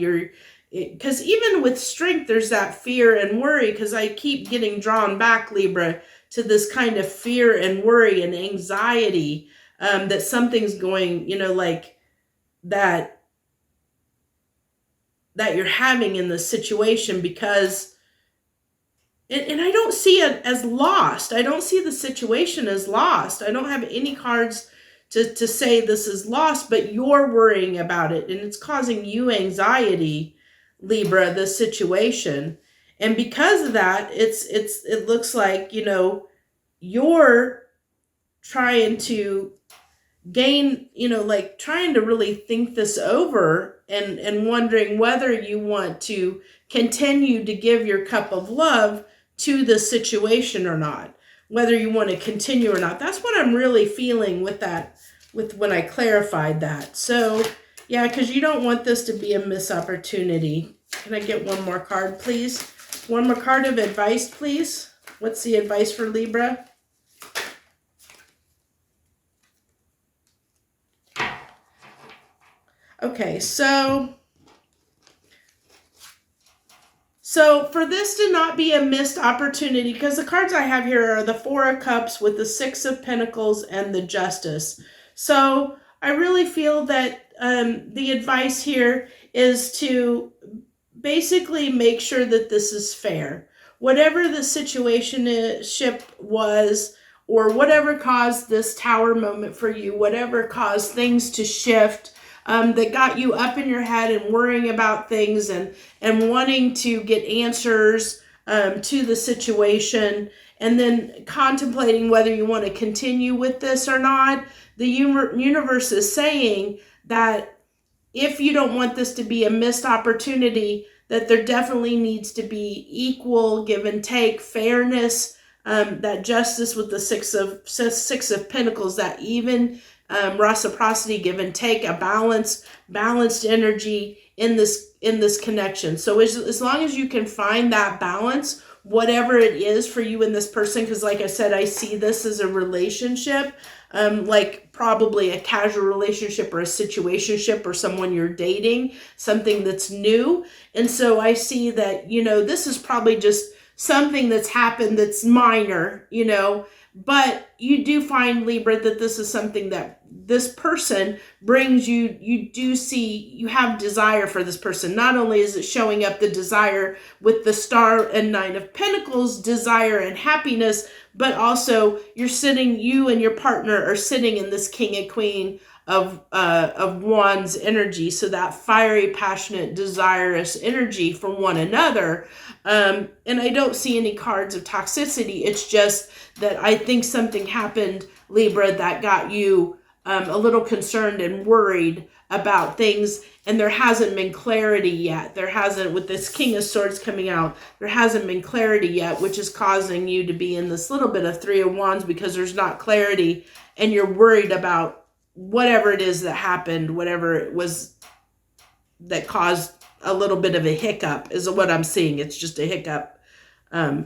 Because even with strength, there's that fear and worry, because I keep getting drawn back, Libra, to this kind of fear and worry and anxiety, that something's going, you know, like that you're having in the situation, because and I don't see it as lost. I don't see the situation as lost. I don't have any cards to say this is lost, but you're worrying about it, and it's causing you anxiety, Libra, the situation. And because of that, it looks like, you know, you're trying to gain, like trying to really think this over and wondering whether you want to continue to give your cup of love to the situation or not, whether you want to continue or not. That's what I'm really feeling with that, with when I clarified that. So yeah, because you don't want this to be a missed opportunity. Can I get one more card, please? One more card of advice, please. What's the advice for Libra? Okay, so for this to not be a missed opportunity, because the cards I have here are the Four of Cups with the Six of Pentacles and the Justice. So I really feel that the advice here is to basically make sure that this is fair. Whatever the situationship was, or whatever caused this tower moment for you, whatever caused things to shift, that got you up in your head and worrying about things and wanting to get answers to the situation, and then contemplating whether you want to continue with this or not. The universe is saying that if you don't want this to be a missed opportunity, that there definitely needs to be equal give and take, fairness, that justice with the Six of Pentacles, that even reciprocity, give and take, a balanced energy in this connection. So as long as you can find that balance, whatever it is for you and this person, because like I said, I see this as a relationship, like probably a casual relationship or a situationship or someone you're dating, something that's new. And so I see that, this is probably just something that's happened that's minor, but you do find, Libra, that this is something that this person brings you. You do see, you have desire for this person. Not only is it showing up the desire with the Star and Nine of Pentacles, desire and happiness, but also you and your partner are sitting in this King and Queen of Wands energy. So that fiery, passionate, desirous energy for one another. And I don't see any cards of toxicity. It's just that I think something happened, Libra, that got you a little concerned and worried about things, and there hasn't been clarity yet. There hasn't, with this King of Swords coming out, there hasn't been clarity yet, which is causing you to be in this little bit of Three of Wands, because there's not clarity and you're worried about whatever it is that happened, whatever it was that caused a little bit of a hiccup is what I'm seeing. It's just a hiccup,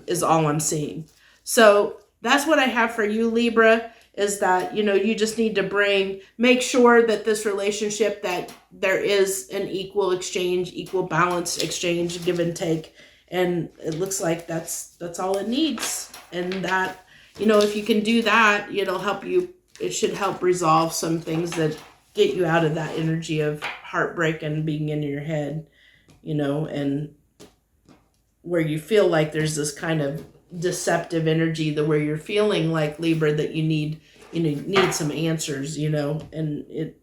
is all I'm seeing. So that's what I have for you, Libra, is that, you just need to make sure that this relationship, that there is an equal exchange, equal balanced exchange, give and take. And it looks like that's all it needs. And that, if you can do that, it'll help you. It should help resolve some things that get you out of that energy of heartbreak and being in your head, and where you feel like there's this kind of deceptive energy, where you're feeling like, Libra, that you need some answers, and it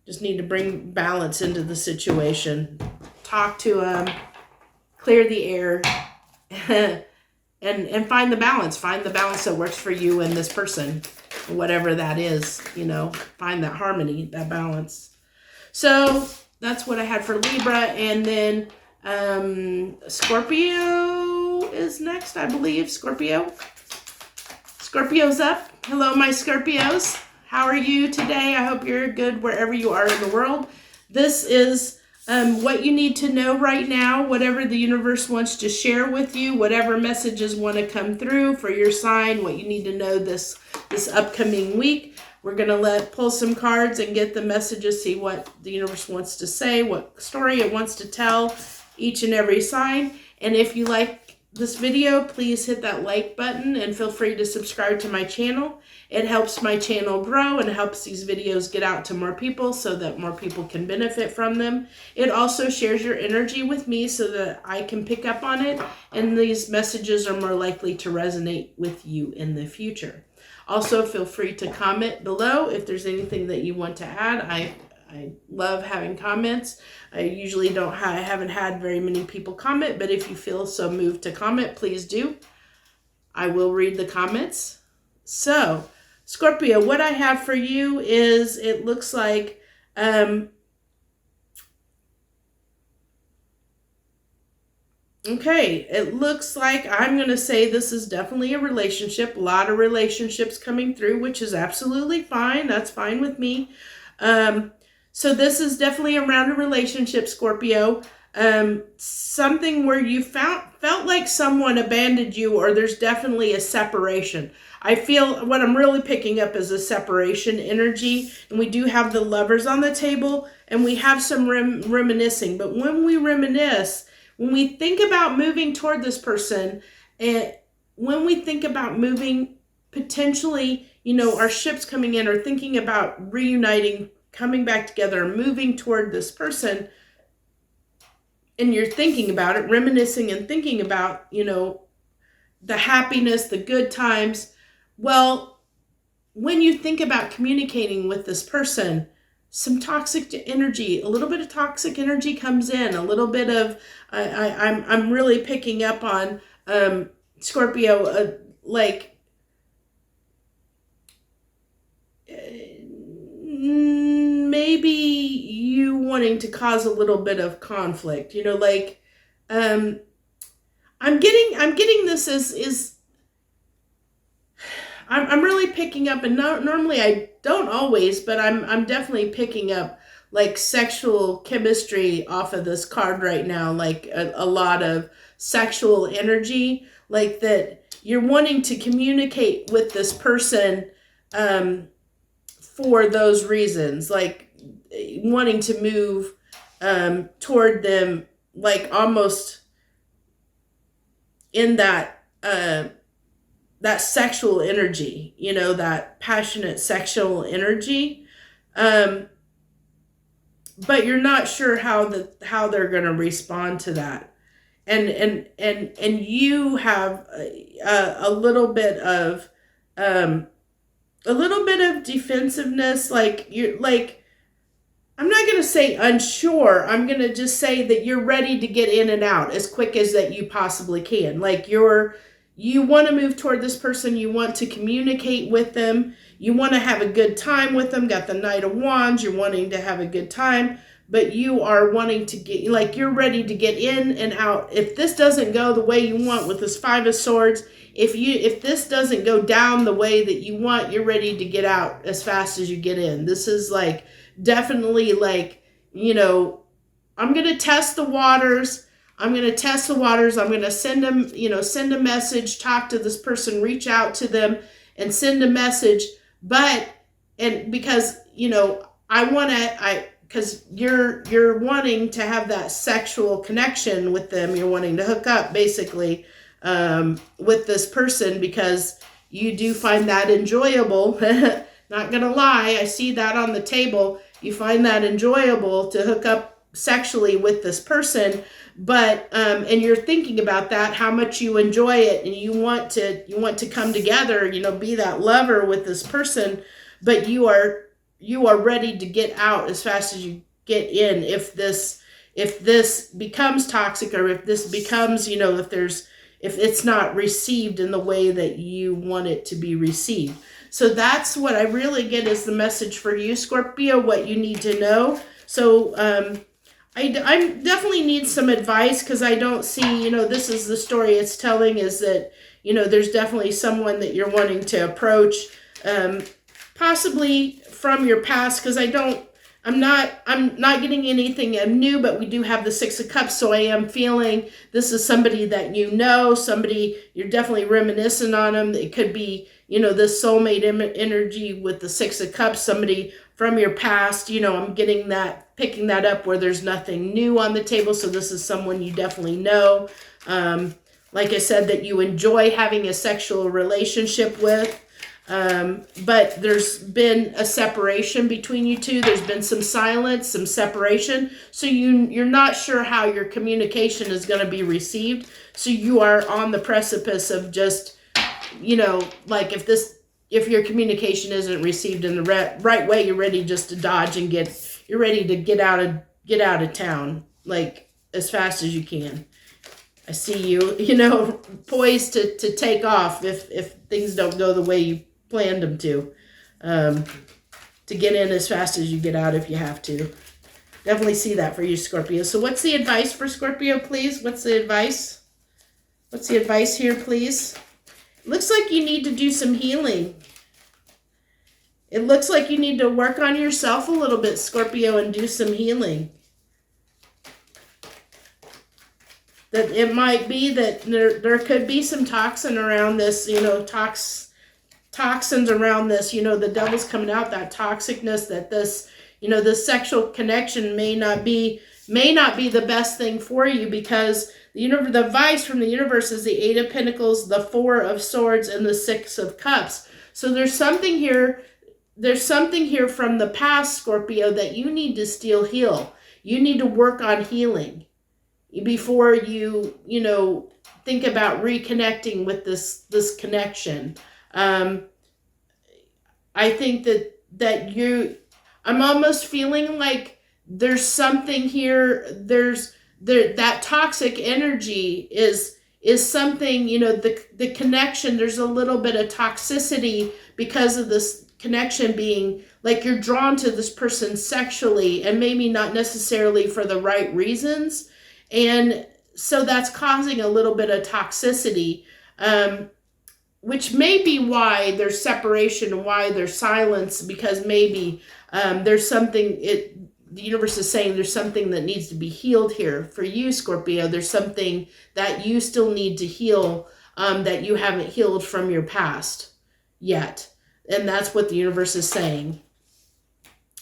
just need to bring balance into the situation. Talk to them, clear the air, and find the balance. Find the balance that works for you and this person, whatever that is, find that harmony, that balance. So that's what I had for Libra. And then Scorpio is next, I believe. Scorpio's up. Hello, my Scorpios. How are you today? I hope you're good wherever you are in the world. This is what you need to know right now, whatever the universe wants to share with you, whatever messages want to come through for your sign, what you need to know this upcoming week. We're going to pull some cards and get the messages, see what the universe wants to say, what story it wants to tell each and every sign. And if you like this video, please hit that like button and feel free to subscribe to my channel. It helps my channel grow and helps these videos get out to more people so that more people can benefit from them. It also shares your energy with me so that I can pick up on it, and these messages are more likely to resonate with you in the future. Also, feel free to comment below if there's anything that you want to add. I love having comments. I usually haven't had very many people comment, but if you feel so moved to comment, please do. I will read the comments. So, Scorpio, what I have for you is, it looks like, okay, it looks like I'm going to say this is definitely a relationship. A lot of relationships coming through, which is absolutely fine. That's fine with me. So this is definitely around a relationship, Scorpio. Something where you felt like someone abandoned you, or there's definitely a separation. I feel what I'm really picking up is a separation energy, and we do have the Lovers on the table, and we have some reminiscing. But when we reminisce, when we think about moving toward this person, and when we think about moving, potentially, you know, our ships coming in, or thinking about reuniting, coming back together, moving toward this person, and you're thinking about it, reminiscing and thinking about, you know, the happiness, the good times. Well, when you think about communicating with this person, some toxic energy, a little bit of toxic energy comes in, a little bit of, I'm really picking up on, Scorpio, like, maybe you wanting to cause a little bit of conflict, you know, like, I'm getting this is I'm really picking up, and normally I don't always, but I'm definitely picking up like sexual chemistry off of this card right now, like a lot of sexual energy, like that you're wanting to communicate with this person, for those reasons, like wanting to move toward them, like almost in that that sexual energy, you know, that passionate sexual energy, but you're not sure how they're going to respond to that, and you have a little bit of defensiveness, like you're like, I'm not going to say unsure. I'm going to just say that you're ready to get in and out as quick as that you possibly can. Like you want to move toward this person. You want to communicate with them. You want to have a good time with them. Got the Knight of Wands. You're wanting to have a good time, but you are wanting to get, like, you're ready to get in and out. If this doesn't go the way you want with this Five of Swords, if this doesn't go down the way that you want, you're ready to get out as fast as you get in. This is like, definitely like, you know, I'm going to test the waters. I'm going to test the waters. I'm going to send them, you know, send a message, talk to this person, reach out to them and send a message. But, and because, you know, because you're wanting to have that sexual connection with them. You're wanting to hook up basically with this person because you do find that enjoyable. Not gonna lie, I see that on the table. You find that enjoyable to hook up sexually with this person, but and you're thinking about that, how much you enjoy it, and you want to come together, you know, be that lover with this person, but you are ready to get out as fast as you get in. If this becomes toxic, or if this becomes, you know, if it's not received in the way that you want it to be received. So that's what I really get as the message for you, Scorpio, what you need to know. So I definitely need some advice, because I don't see, you know, this is the story it's telling, is that, you know, there's definitely someone that you're wanting to approach, possibly from your past, because I'm not getting anything new, but we do have the Six of Cups, so I am feeling this is somebody that you know, somebody you're definitely reminiscent on them. It could be, you know, this soulmate energy with the Six of Cups, somebody from your past. You know, I'm getting that, picking that up where there's nothing new on the table, so this is someone you definitely know. Like I said, that you enjoy having a sexual relationship with. But there's been a separation between you two. There's been some silence, some separation. So you're not sure how your communication is going to be received. So you are on the precipice of just, you know, like if your communication isn't received in the right way, you're ready just to dodge and you're ready to get out of town, like as fast as you can. I see you, you know, poised to take off if things don't go the way planned them to get in as fast as you get out if you have to. Definitely see that for you, Scorpio. So what's the advice for Scorpio, please? What's the advice? What's the advice here, please? Looks like you need to do some healing. It looks like you need to work on yourself a little bit, Scorpio, and do some healing. That it might be that there could be some toxin around this, you know, toxins around this, you know, the devil's coming out, that toxicness, that this, you know, this sexual connection may not be the best thing for you, because the advice from the universe is the Eight of Pentacles, the Four of Swords, and the Six of Cups. So there's something here from the past, Scorpio, that you need to still heal. You need to work on healing before you know, think about reconnecting with this connection. I think that I'm almost feeling like there's something here. That toxic energy is something, you know, the connection, there's a little bit of toxicity because of this connection being like you're drawn to this person sexually and maybe not necessarily for the right reasons. And so that's causing a little bit of toxicity, which may be why there's separation, why there's silence, because maybe there's something, the universe is saying there's something that needs to be healed here for you, Scorpio. There's something that you still need to heal, that you haven't healed from your past yet. And that's what the universe is saying,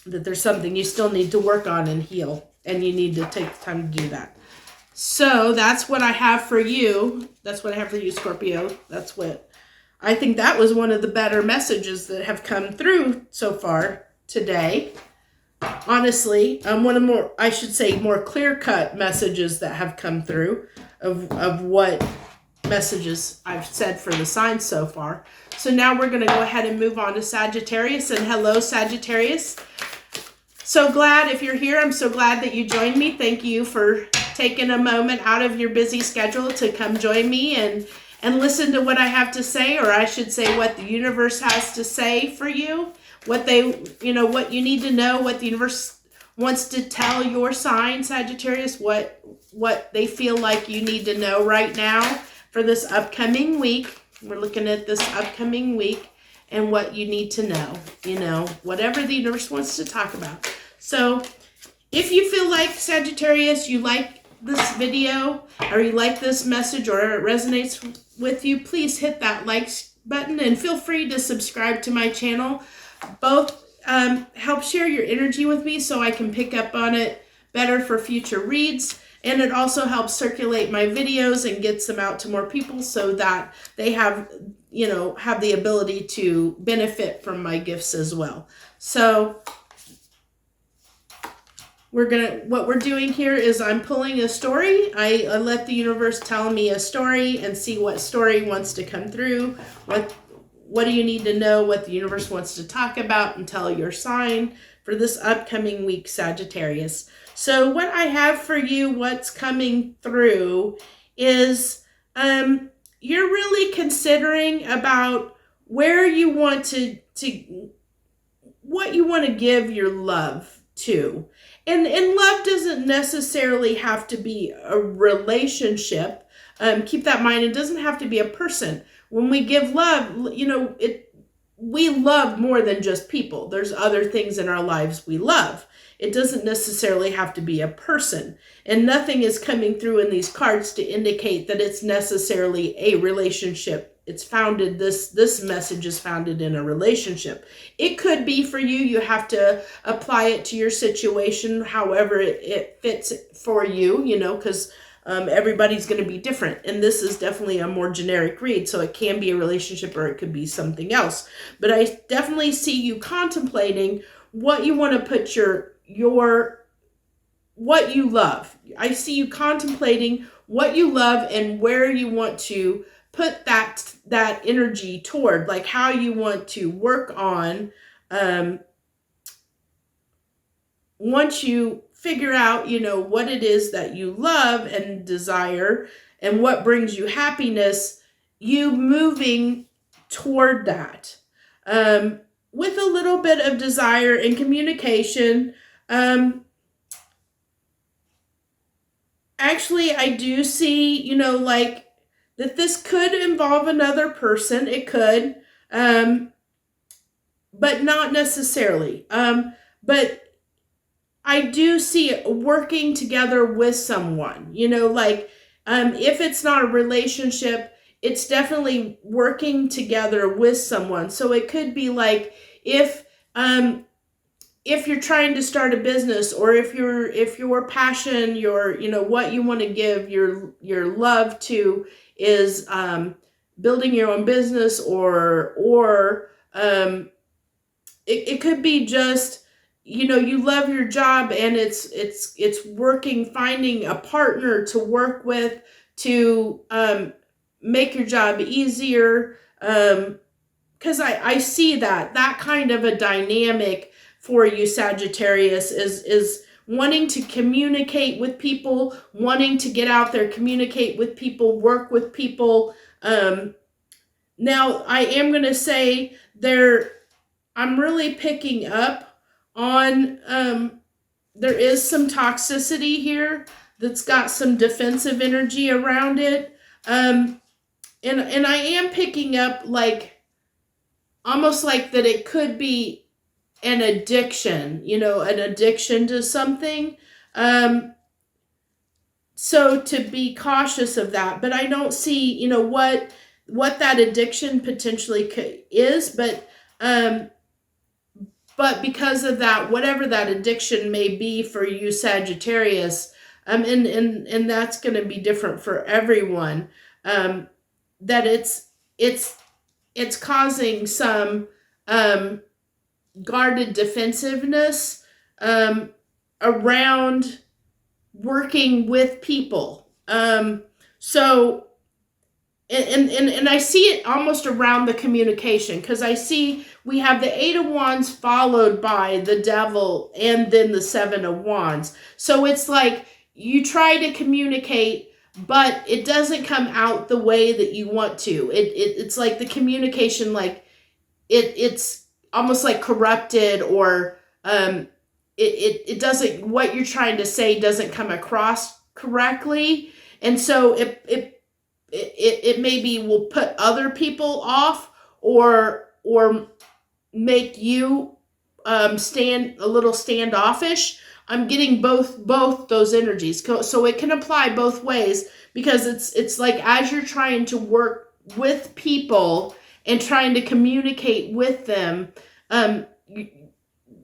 that there's something you still need to work on and heal, and you need to take the time to do that. So that's what I have for you. That's what I have for you, Scorpio. That's what I think that was one of the better messages that have come through so far today. Honestly, one of more clear-cut messages that have come through of what messages I've said for the signs so far. So now we're going to go ahead and move on to Sagittarius. And hello, Sagittarius. So glad if you're here. I'm so glad that you joined me. Thank you for taking a moment out of your busy schedule to come join me and listen to what I have to say, or I should say what the universe has to say for you. What what you need to know, what the universe wants to tell your sign, Sagittarius, what they feel like you need to know right now for this upcoming week. We're looking at this upcoming week and what you need to know, whatever the universe wants to talk about. So if you feel like, Sagittarius, you like this video or you like this message or it resonates with you, please hit that like button and feel free to subscribe to my channel. Both help share your energy with me so I can pick up on it better for future reads. And it also helps circulate my videos and gets them out to more people so that they have the ability to benefit from my gifts as well. So what we're doing here is I'm pulling a story. I let the universe tell me a story and see what story wants to come through. What do you need to know, what the universe wants to talk about and tell your sign for this upcoming week, Sagittarius. So what I have for you, what's coming through is you're really considering about where you want to what you want to give your love to. And love doesn't necessarily have to be a relationship. Keep that in mind. It doesn't have to be a person. When we give love, we love more than just people. There's other things in our lives we love. It doesn't necessarily have to be a person. And nothing is coming through in these cards to indicate that it's necessarily a relationship. It's founded, this message is founded in a relationship. It could be for you. You have to apply it to your situation, however it fits for you, because everybody's going to be different. And this is definitely a more generic read. So it can be a relationship or it could be something else. But I definitely see you contemplating what you want to put what you love. I see you contemplating what you love and where you want to put that energy toward, like how you want to work on once you figure out, what it is that you love and desire and what brings you happiness, you moving toward that. with a little bit of desire and communication. Actually, I do see, like that this could involve another person. It could, but not necessarily. But I do see working together with someone, like if it's not a relationship, it's definitely working together with someone. So it could be like if you're trying to start a business, or if your passion, your what you want to give your love to is building your own business, or it could be just you love your job, and it's working, finding a partner to work with to make your job easier, because I see that kind of a dynamic for you, Sagittarius, is wanting to communicate with people, wanting to get out there, communicate with people, work with people. Now, I am going to say I'm really picking up on, there is some toxicity here that's got some defensive energy around it. And I am picking up almost like that it could be an addiction, an addiction to something. So to be cautious of that, but I don't see, what that addiction potentially is, but because of that, whatever that addiction may be for you, Sagittarius, and that's going to be different for everyone, that it's causing some, guarded defensiveness around working with people. So, and I see it almost around the communication, because I see we have the Eight of Wands followed by the Devil and then the Seven of Wands. So it's like you try to communicate, but it doesn't come out the way that you want to. It's like the communication, like it's almost like corrupted, or it doesn't, what you're trying to say doesn't come across correctly, and so it maybe will put other people off, or make you stand a little standoffish. I'm getting both those energies, so it can apply both ways, because it's like as you're trying to work with people and trying to communicate with them,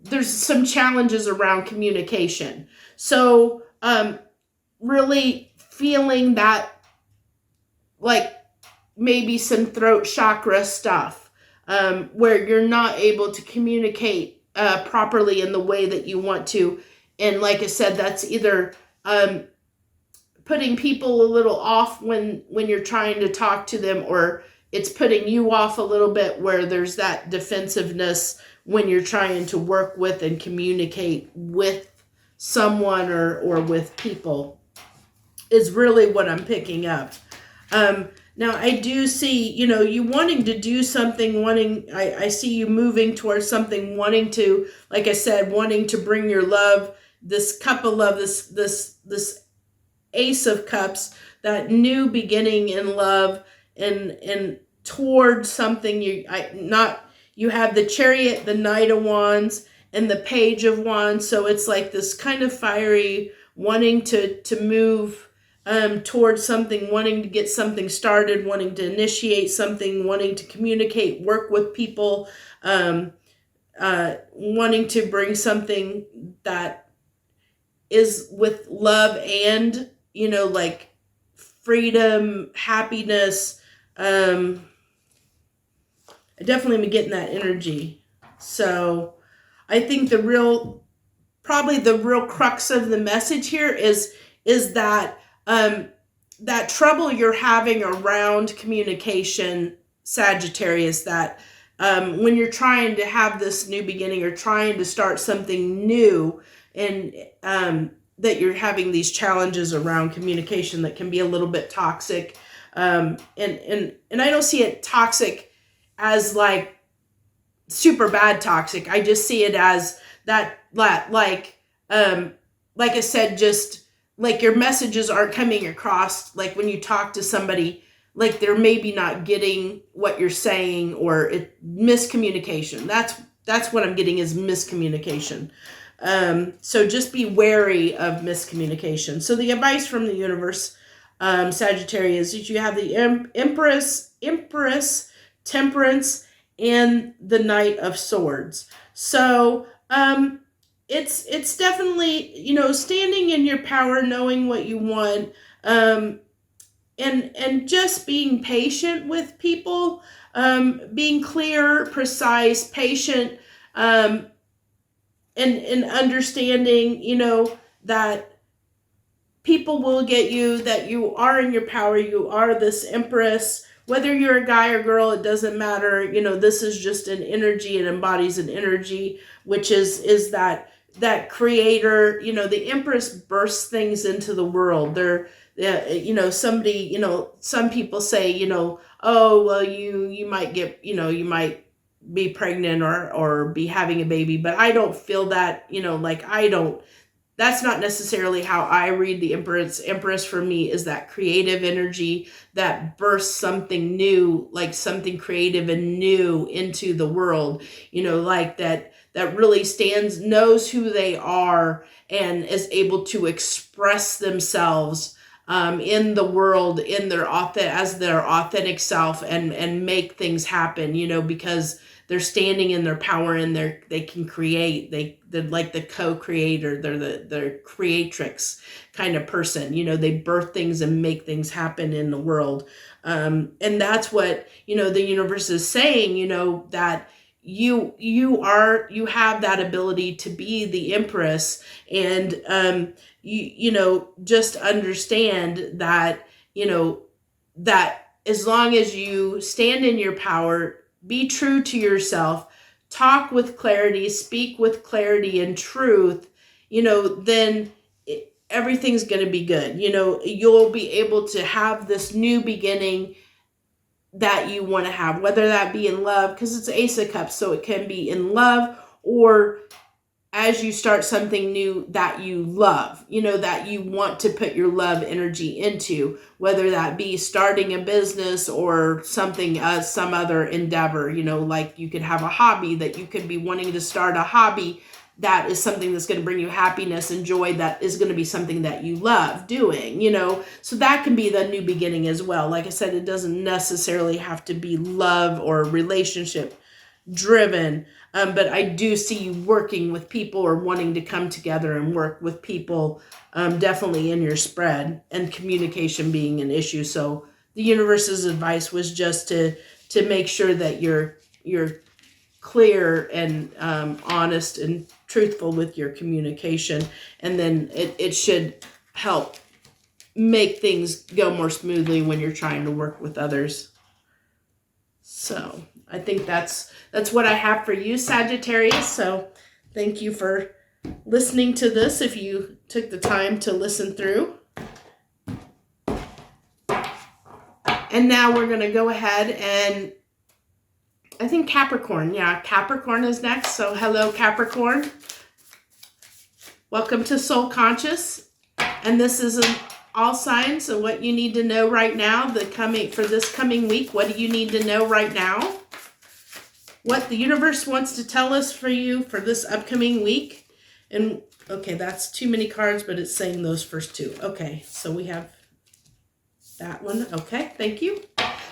there's some challenges around communication. So really feeling that, like maybe some throat chakra stuff, where you're not able to communicate properly in the way that you want to. And like I said, that's either putting people a little off when you're trying to talk to them, or it's putting you off a little bit, where there's that defensiveness when you're trying to work with and communicate with someone or with people, is really what I'm picking up. Now I do see, you wanting to do something, I see you moving towards something, wanting to, like I said, wanting to bring your love, this cup of love, this Ace of Cups, that new beginning in love, and towards something. You have the Chariot, the Knight of Wands, and the Page of Wands. So it's like this kind of fiery, wanting to move towards something, wanting to get something started, wanting to initiate something, wanting to communicate, work with people, wanting to bring something that is with love and, like freedom, happiness. I definitely am getting that energy. So I think probably the real crux of the message here is that that trouble you're having around communication, Sagittarius, that when you're trying to have this new beginning or trying to start something new, and that you're having these challenges around communication that can be a little bit toxic. And I don't see it toxic as like super bad toxic. I just see it as that, like I said, just like your messages aren't coming across, like when you talk to somebody, like they're maybe not getting what you're saying, or miscommunication. That's what I'm getting, is miscommunication. So just be wary of miscommunication. So the advice from the universe, Sagittarius, is you have the Empress, Temperance, and the Knight of Swords. So it's definitely, you know, standing in your power, knowing what you want, and just being patient with people, being clear, precise, patient, and understanding, you know, that people will get you, that you are in your power, you are this Empress. Whether you're a guy or girl, it doesn't matter. You know, this is just an energy. It embodies an energy, which is that creator. You know, the Empress bursts things into the world. They're, you know, somebody, you know, some people say, you know, oh, well, you might get, you know, you might be pregnant or be having a baby, but I don't feel that, you know, like that's not necessarily how I read the Empress. Empress for me is that creative energy that bursts something new, like something creative and new into the world, you know, like that really knows who they are and is able to express themselves in the world, in as their authentic self, and make things happen, you know, because they're standing in their power, and they can create. They're like the co-creator. They're the creatrix kind of person. You know, they birth things and make things happen in the world. And that's what, you know, the universe is saying, you know, that you have that ability to be the Empress. And you know, just understand that, you know, that as long as you stand in your power, be true to yourself, talk with clarity, speak with clarity and truth, you know, then everything's going to be good. You know, you'll be able to have this new beginning that you want to have, whether that be in love, because it's Ace of Cups, so it can be in love, or as you start something new that you love, you know, that you want to put your love energy into, whether that be starting a business or something, some other endeavor, you know, like you could have a hobby that you could be wanting to start, a hobby that is something that's going to bring you happiness and joy, that is going to be something that you love doing, you know, so that can be the new beginning as well. Like I said, it doesn't necessarily have to be love or relationship driven, but I do see you working with people or wanting to come together and work with people, definitely in your spread, and communication being an issue. So the universe's advice was just to make sure that you're clear and honest and truthful with your communication, and then it should help make things go more smoothly when you're trying to work with others. So I think that's what I have for you, Sagittarius. So thank you for listening to this, if you took the time to listen through. And now we're going to go ahead and I think Capricorn. Yeah, Capricorn is next. So hello, Capricorn. Welcome to Soul Conscious. And this is an all signs of what you need to know right now, for this coming week. What do you need to know right now? What the universe wants to tell us for you for this upcoming week. And okay, that's too many cards, but it's saying those first two. Okay, so we have that one. Okay, thank you.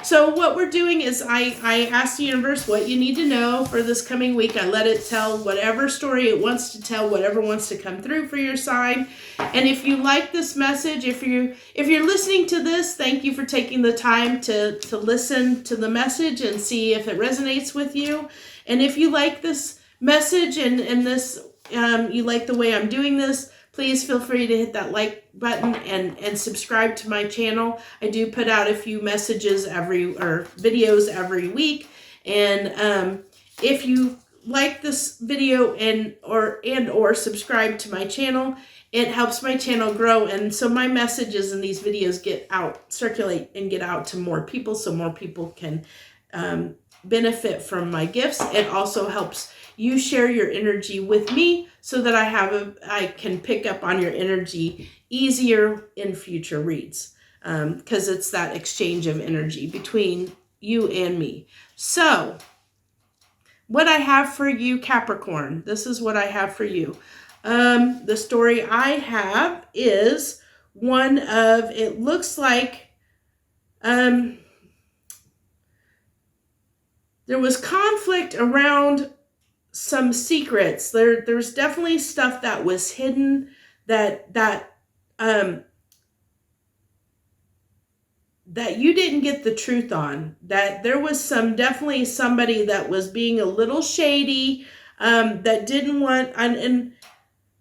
So what we're doing is I asked the universe what you need to know for this coming week. I let it tell whatever story it wants to tell, whatever wants to come through for your sign. And if you like this message, if you're listening to this, thank you for taking the time to listen to the message and see if it resonates with you. And if you like this message and this, you like the way I'm doing this, please feel free to hit that like button and subscribe to my channel. I do put out a few messages videos every week. And if you like this video and or subscribe to my channel, it helps my channel grow. And so my messages in these videos circulate and get out to more people, so more people can benefit from my gifts. It also helps you share your energy with me so that I can pick up on your energy easier in future reads, because it's that exchange of energy between you and me. So what I have for you, Capricorn, this is what I have for you. The story I have is one of, it looks like there was conflict around some secrets. There's definitely stuff that was hidden that you didn't get the truth on, that there was definitely somebody that was being a little shady, that didn't want, and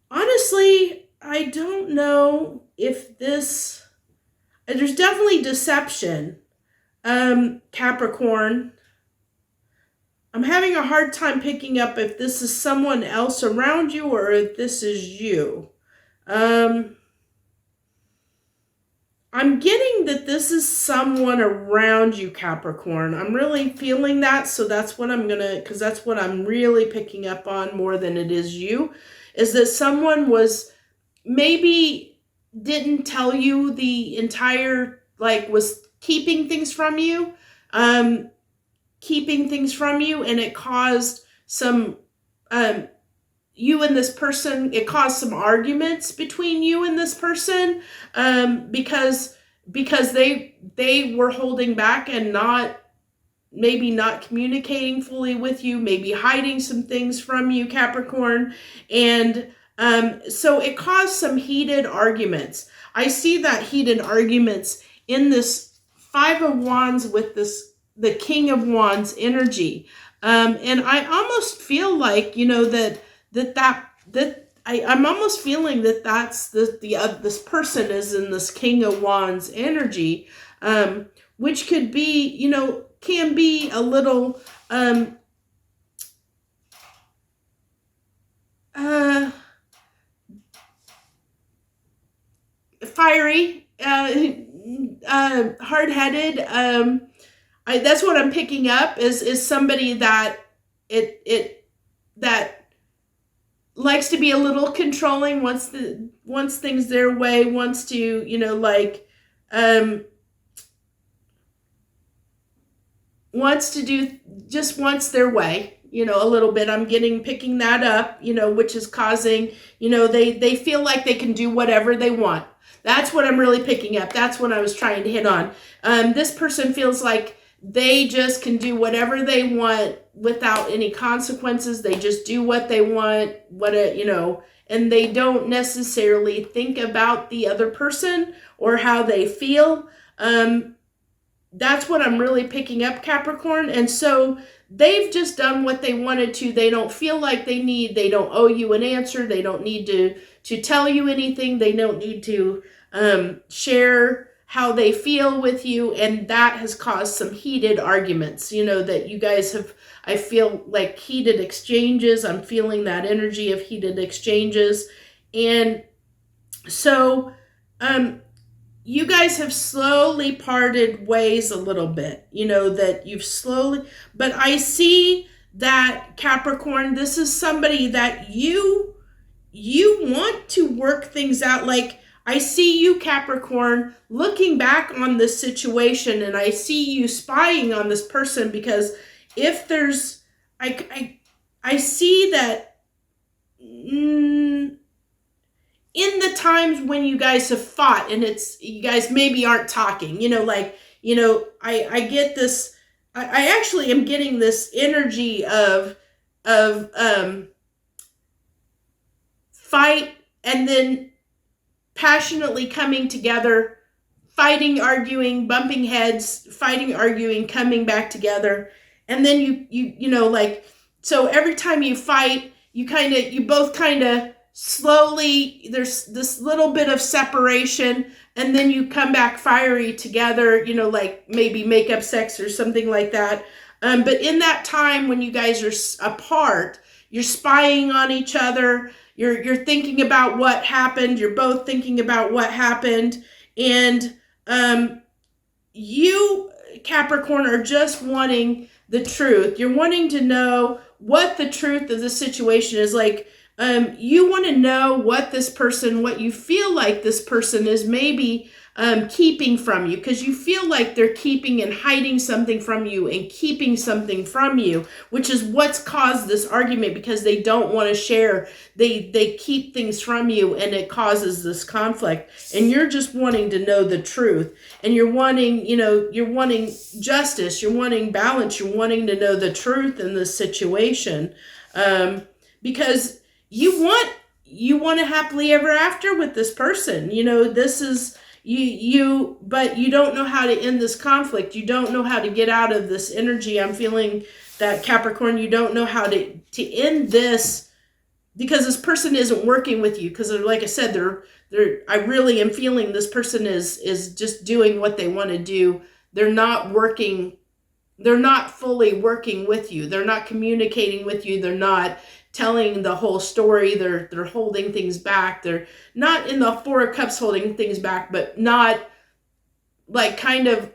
honestly, I don't know if there's definitely deception, Capricorn. I'm having a hard time picking up if this is someone else around you or if this is you. I'm getting that this is someone around you, Capricorn. I'm really feeling that, so that's what because that's what I'm really picking up on more than it is you, is that someone was maybe didn't tell you the entire, was keeping things from you, and it caused some, you and this person, it caused some arguments between you and this person, because they were holding back and maybe not communicating fully with you, maybe hiding some things from you, Capricorn. And so it caused some heated arguments. I see that heated arguments in this Five of Wands with the King of Wands energy. And I almost feel like, I'm almost feeling that that's this person is in this King of Wands energy, which could be, can be a little fiery, hard-headed. That's what I'm picking up is somebody that that likes to be a little controlling, wants things their way, wants to, wants their way, a little bit. I'm picking that up, which is causing, they feel like they can do whatever they want. That's what I'm really picking up. That's what I was trying to hit on. This person feels like they just can do whatever they want without any consequences. They just do what they want, and they don't necessarily think about the other person or how they feel. That's what I'm really picking up, Capricorn. And so they've just done what they wanted to. They don't feel like they don't owe you an answer. They don't need to tell you anything. They don't need to share how they feel with you, and that has caused some heated arguments, that you guys have, I feel like heated exchanges. I'm feeling that energy of heated exchanges. And so you guys have slowly parted ways a little bit, that you've slowly, but I see that, Capricorn, this is somebody that you want to work things out. Like, I see you, Capricorn, looking back on this situation, and I see you spying on this person, because if there's, I see that in the times when you guys have fought, and you guys maybe aren't talking, I get this, I actually am getting this energy of fight, and then passionately coming together, fighting, arguing, bumping heads, fighting, arguing, coming back together. And then so every time you fight, you both kind of slowly, there's this little bit of separation, and then you come back fiery together, maybe make up sex or something like that. But in that time when you guys are apart, you're spying on each other. You're thinking about what happened. You're both thinking about what happened. And you, Capricorn, are just wanting the truth. You're wanting to know what the truth of the situation is. Like, you want to know what this person, what you feel like this person is maybe keeping from you, because you feel like they're keeping and hiding something from you and keeping something from you, which is what's caused this argument, because they don't want to share. They keep things from you, and it causes this conflict. And you're just wanting to know the truth, and you're wanting, you're wanting justice, you're wanting balance, you're wanting to know the truth in this situation, because you want to happily ever after with this person. This is but you don't know how to end this conflict. You don't know how to get out of this energy. I'm feeling that, Capricorn, you don't know how to end this, because this person isn't working with you. Because like I said, I really am feeling this person is just doing what they want to do. They're not working. They're not fully working with you. They're not communicating with you. They're not telling the whole story. They're holding things back. They're not in the Four of Cups holding things back, but not like kind of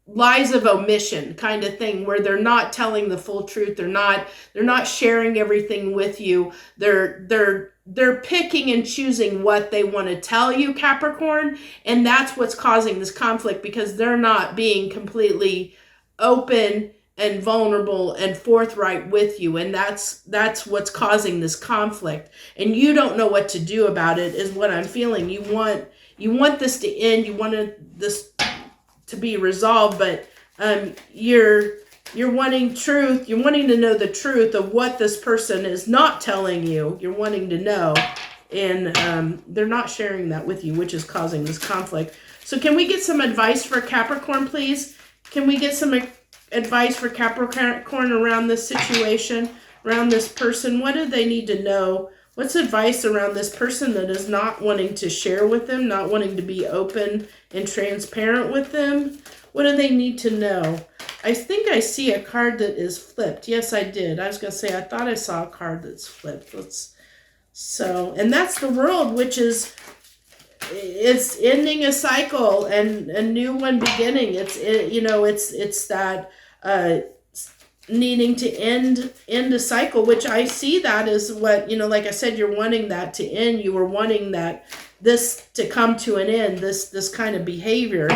lies of omission kind of thing, where they're not telling the full truth. They're not sharing everything with you. They're picking and choosing what they want to tell you, Capricorn, and that's what's causing this conflict, because they're not being completely open and vulnerable and forthright with you, and that's what's causing this conflict. And you don't know what to do about it, is what I'm feeling. You want this to end. You want this to be resolved, but you're wanting truth. You're wanting to know the truth of what this person is not telling you. You're wanting to know, and they're not sharing that with you, which is causing this conflict. So can we get some advice for Capricorn, please? Can we get some advice for Capricorn around this situation, around this person? What do they need to know? What's advice around this person that is not wanting to share with them, not wanting to be open and transparent with them? What do they need to know? I think I see a card that is flipped. Yes, I did. I was going to say, I thought I saw a card that's flipped. And that's the World, which is, it's ending a cycle and a new one beginning. It's that needing to end a cycle, which I see that as what, like I said, you're wanting that to end. You were wanting this to come to an end, this kind of behavior.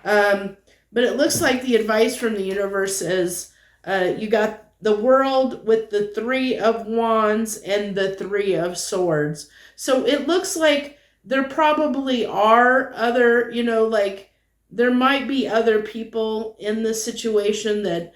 But it looks like the advice from the universe is, you got the World with the Three of Wands and the Three of Swords. So it looks like there probably are other, there might be other people in this situation that,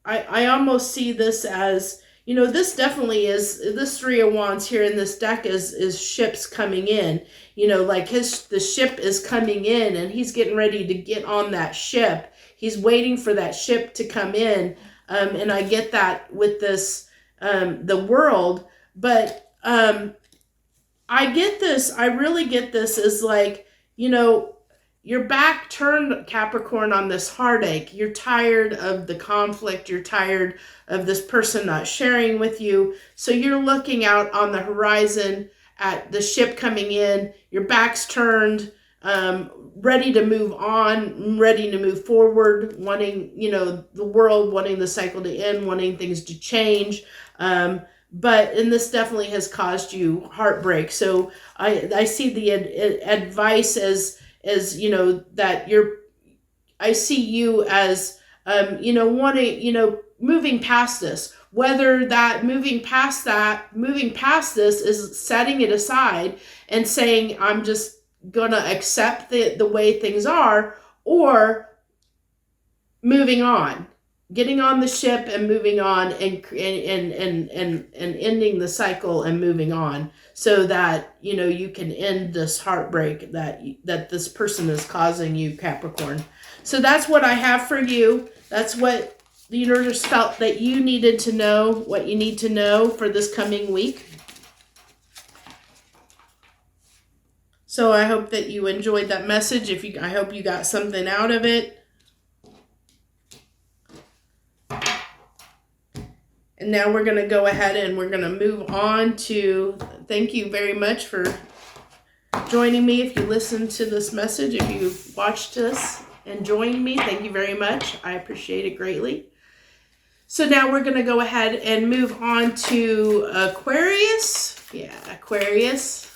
I almost see this as, this definitely is, this Three of Wands here in this deck is ships coming in, the ship is coming in, and he's getting ready to get on that ship. He's waiting for that ship to come in. And I get that with this, the World, but, I get this, I really get this as like, your back turned, Capricorn, on this heartache. You're tired of the conflict. You're tired of this person not sharing with you. So you're looking out on the horizon at the ship coming in. Your back's turned, ready to move on, ready to move forward, wanting, the World, wanting the cycle to end, wanting things to change. And this definitely has caused you heartbreak. So I see the advice as that I see you as, wanting, moving past this, whether that moving past this is setting it aside and saying, I'm just going to accept the way things are, or moving on, getting on the ship and moving on and ending the cycle and moving on, so that you can end this heartbreak that this person is causing you, Capricorn. So that's what I have for you. That's what the universe felt that you needed to know, what you need to know for this coming week. So I hope that you enjoyed that message. I hope you got something out of it. And now we're going to go ahead and we're going to move on to, thank you very much for joining me. If you listened to this message, if you watched this, and joining me. Thank you very much. I appreciate it greatly. So now we're going to go ahead and move on to Aquarius. Yeah, Aquarius.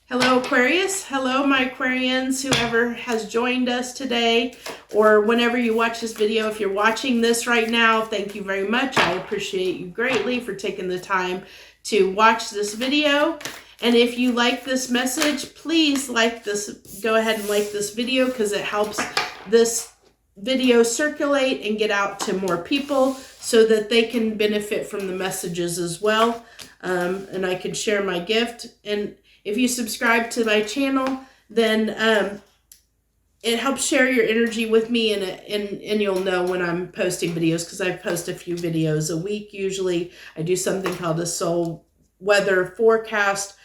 Hello, Aquarius. Hello, my Aquarians, whoever has joined us today, or whenever you watch this video. If you're watching this right now, thank you very much. I appreciate you greatly for taking the time to watch this video. And if you like this message, please go ahead and like this video, because it helps this video circulate and get out to more people so that they can benefit from the messages as well. And I can share my gift. And if you subscribe to my channel, then it helps share your energy with me, and you'll know when I'm posting videos, because I post a few videos a week. Usually I do something called a soul weather forecast,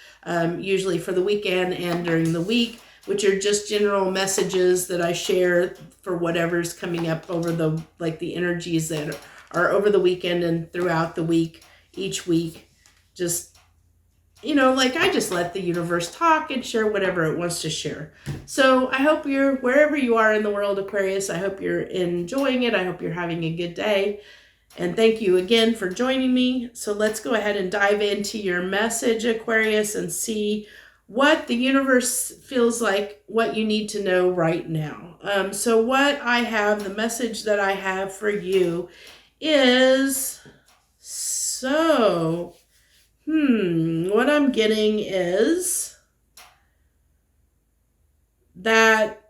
usually for the weekend and during the week, which are just general messages that I share for whatever's coming up over the energies that are over the weekend and throughout the week, each week. Just, I just let the universe talk and share whatever it wants to share. So I hope wherever you are in the world, Aquarius, I hope you're enjoying it. I hope you're having a good day. And thank you again for joining me. So let's go ahead and dive into your message, Aquarius, and see what the universe feels like, what you need to know right now. So what I have, the message that I have for you is, what I'm getting is that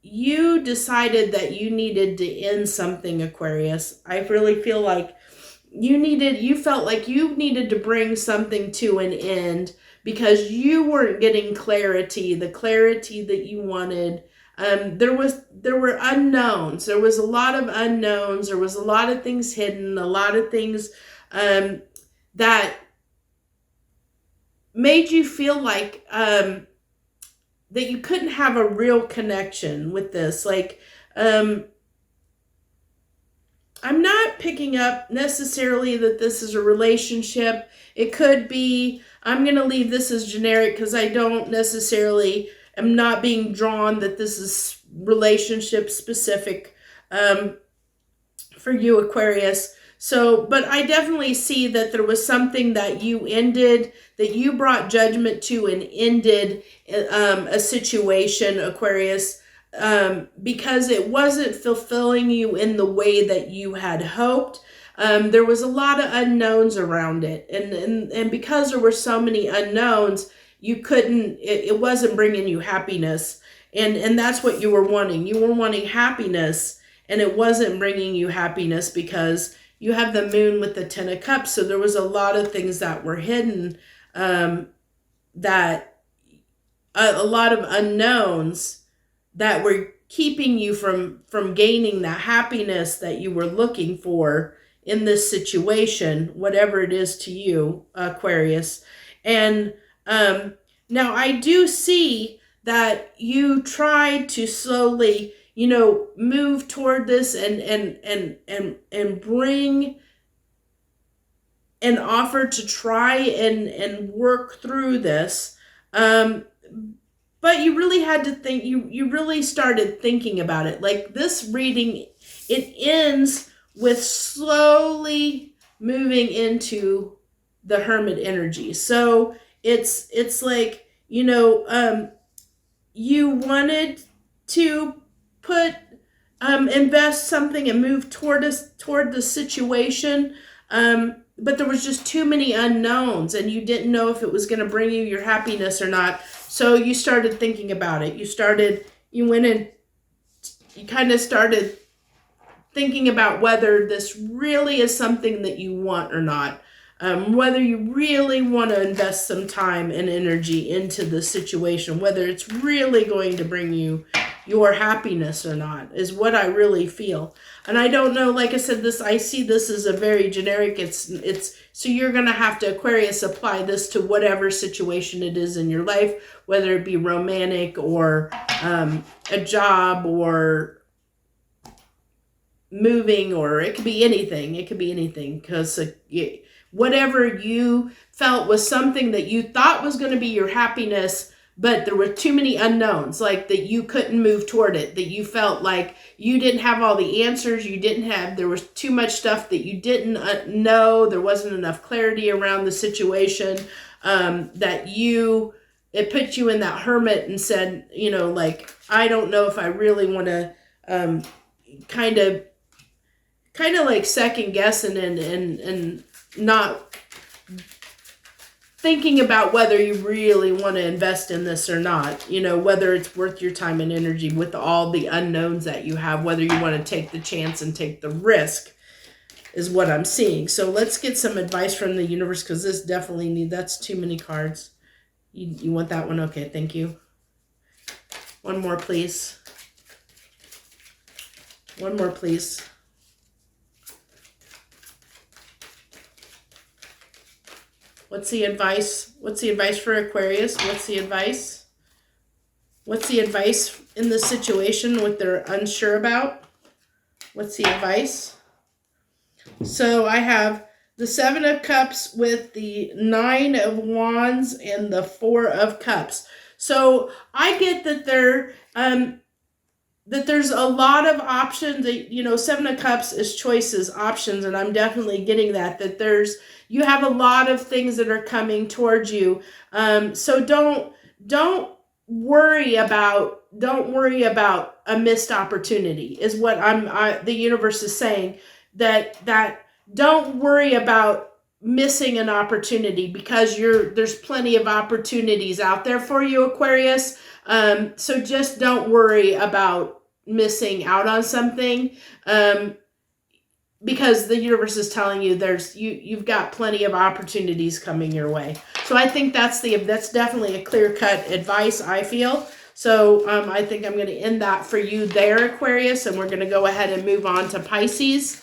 you decided that you needed to end something, Aquarius. I really feel like you felt like you needed to bring something to an end because you weren't getting clarity, the clarity that you wanted. There were unknowns. There was a lot of unknowns. There was a lot of things hidden, a lot of things that made you feel like that you couldn't have a real connection with this. I'm not picking up necessarily that this is a relationship. It could be, I'm going to leave this as generic because I don't necessarily, am not being drawn that this is relationship specific for you, Aquarius. So, but I definitely see that there was something that you ended, that you brought judgment to and ended a situation, Aquarius, because it wasn't fulfilling you in the way that you had hoped. There was a lot of unknowns around it. And because there were so many unknowns, you couldn't, it wasn't bringing you happiness. And that's what you were wanting. You were wanting happiness, and it wasn't bringing you happiness because you have the moon with the 10 of cups. So there was a lot of things that were hidden, that a lot of unknowns that were keeping you from gaining the happiness that you were looking for in this situation, whatever it is to you, Aquarius. And now I do see that you tried to slowly, move toward this and bring an offer to try and work through this. But you really had to think, you really started thinking about it. Like this reading, it ends with slowly moving into the Hermit energy. So it's like, you wanted to invest something and move toward the situation, but there was just too many unknowns, and you didn't know if it was going to bring you your happiness or not. So you started thinking about it. You kind of started thinking about whether this really is something that you want or not. Whether you really want to invest some time and energy into the situation, whether it's really going to bring you your happiness or not, is what I really feel. And I don't know, like I said, I see this as a very generic, so you're going to have to, Aquarius, apply this to whatever situation it is in your life, whether it be romantic or a job or moving, or it could be anything. It could be anything, because whatever you felt was something that you thought was going to be your happiness, but there were too many unknowns, like that you couldn't move toward it, that you felt like you didn't have all the answers, there was too much stuff that you didn't know, there wasn't enough clarity around the situation, it put you in that hermit and said, like, I don't know if I really want to kind of like second guessing and not thinking about whether you really want to invest in this or not, whether it's worth your time and energy with all the unknowns that you have, whether you want to take the chance and take the risk is what I'm seeing. So let's get some advice from the universe, because this definitely that's too many cards. You want that one? Okay, thank you. One more, please. One more, please. What's the advice? What's the advice for Aquarius? What's the advice? What's the advice in this situation, what they're unsure about? What's the advice? So I have the 7 of Cups with the 9 of Wands and the 4 of Cups. So I get that there's a lot of options. 7 of Cups is choices, options, and I'm definitely getting that you have a lot of things that are coming towards you. So don't worry about a missed opportunity is what the universe is saying, that don't worry about missing an opportunity, because there's plenty of opportunities out there for you, Aquarius. So just don't worry about missing out on something, because the universe is telling you you've got plenty of opportunities coming your way. So I think that's definitely a clear-cut advice, I feel. So I think I'm going to end that for you there, Aquarius, and we're going to go ahead and move on to Pisces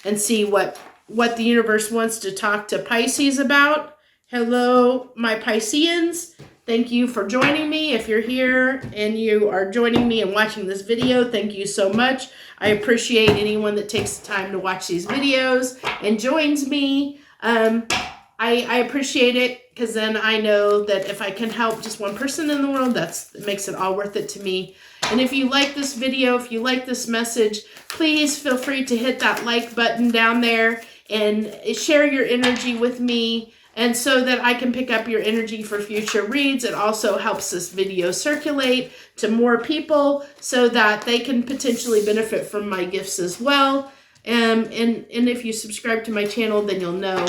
and see what the universe wants to talk to Pisces about. Hello, my Pisceans. Thank you for joining me. If you're here and you are joining me and watching this video, thank you so much. I appreciate anyone that takes the time to watch these videos and joins me. I appreciate it, because then I know that if I can help just one person in the world, it makes it all worth it to me. And if you like this video, if you like this message, please feel free to hit that like button down there and share your energy with me, and so that I can pick up your energy for future reads. It also helps this video circulate to more people so that they can potentially benefit from my gifts as well. And if you subscribe to my channel, then you'll know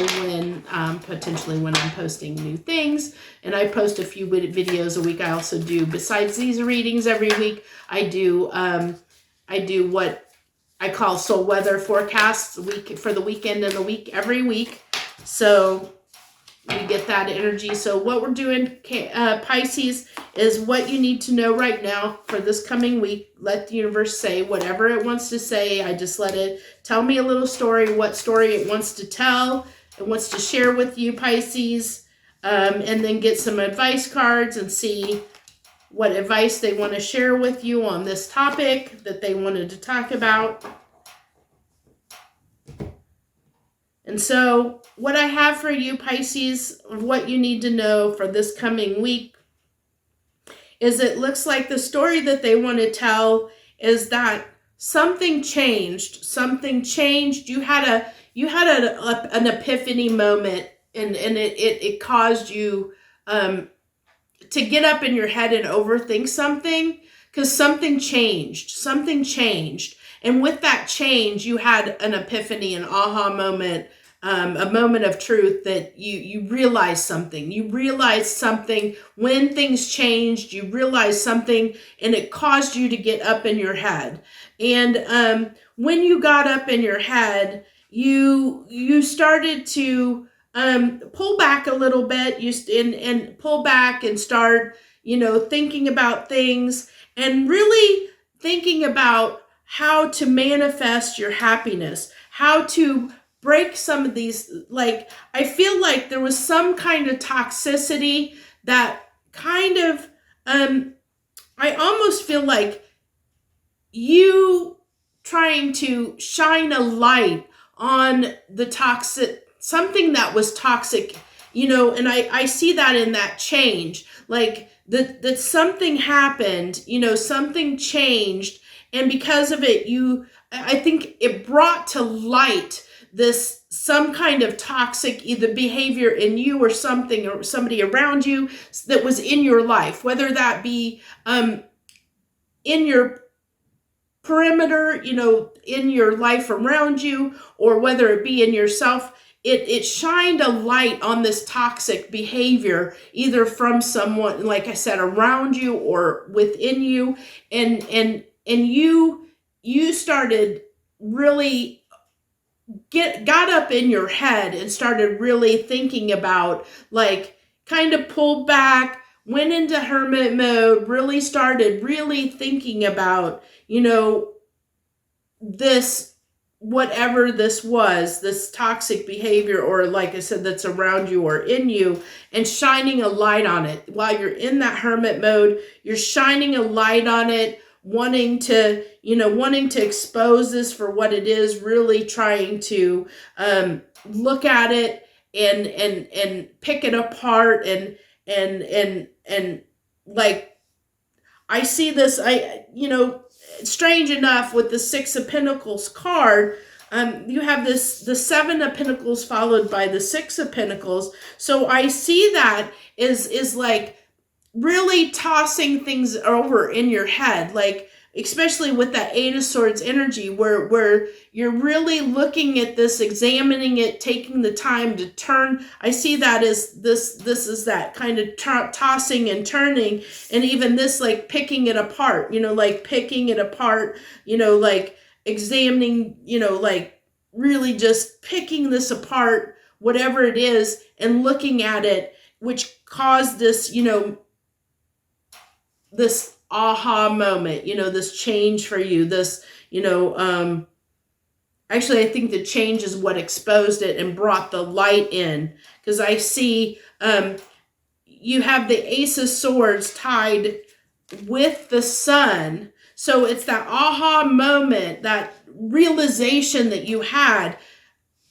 potentially when I'm posting new things. And I post a few videos a week. I also do, besides these readings every week, I do what I call soul weather forecasts for the weekend and the week every week. So we get that energy. So what we're doing, Pisces, is what you need to know right now for this coming week. Let the universe say whatever it wants to say. I just let it tell me a little story, what story it wants to tell. It wants to share with you, Pisces, and then get some advice cards and see what advice they want to share with you on this topic that they wanted to talk about. And so what I have for you, Pisces, what you need to know for this coming week is it looks like the story that they want to tell is that something changed. Something changed. You had an epiphany moment, and it caused you to get up in your head and overthink something, because something changed. Something changed. And with that change, you had an epiphany, an aha moment, a moment of truth that you realized something. You realized something when things changed. You realized something, and it caused you to get up in your head. And when you got up in your head, you started to pull back a little bit. And pull back and start, thinking about things and really thinking about how to manifest your happiness, how to break some of these, I feel like there was some kind of toxicity that kind of, I almost feel like you trying to shine a light on the something that was toxic, and I see that in that change, like that something happened, something changed, and because of it, I think it brought to light some kind of toxic either behavior in you or something or somebody around you that was in your life, whether that be in your perimeter, in your life around you, or whether it be in yourself. It shined a light on this toxic behavior, either from someone, like I said, around you or within you, and you started really got up in your head and started really thinking about, like, kind of pulled back, went into hermit mode, really started really thinking about, this, whatever this was, this toxic behavior, or like I said, that's around you or in you, and shining a light on it. While you're in that hermit mode, you're shining a light on it, wanting to expose this for what it is, really trying to look at it and pick it apart, and like, I see this, strange enough, with the Six of Pentacles card, you have the Seven of Pentacles followed by the Six of Pentacles. So I see that is like really tossing things over in your head, like, especially with that Eight of Swords energy, where you're really looking at this, examining it, taking the time to turn. I see that as this is that kind of tossing and turning, and even this, like, picking it apart, like picking it apart, like examining, like really just picking this apart, whatever it is, and looking at it, which caused this, this aha moment, this change for you, this, actually, I think the change is what exposed it and brought the light in, because I see you have the Ace of Swords tied with the Sun. So it's that aha moment, that realization that you had,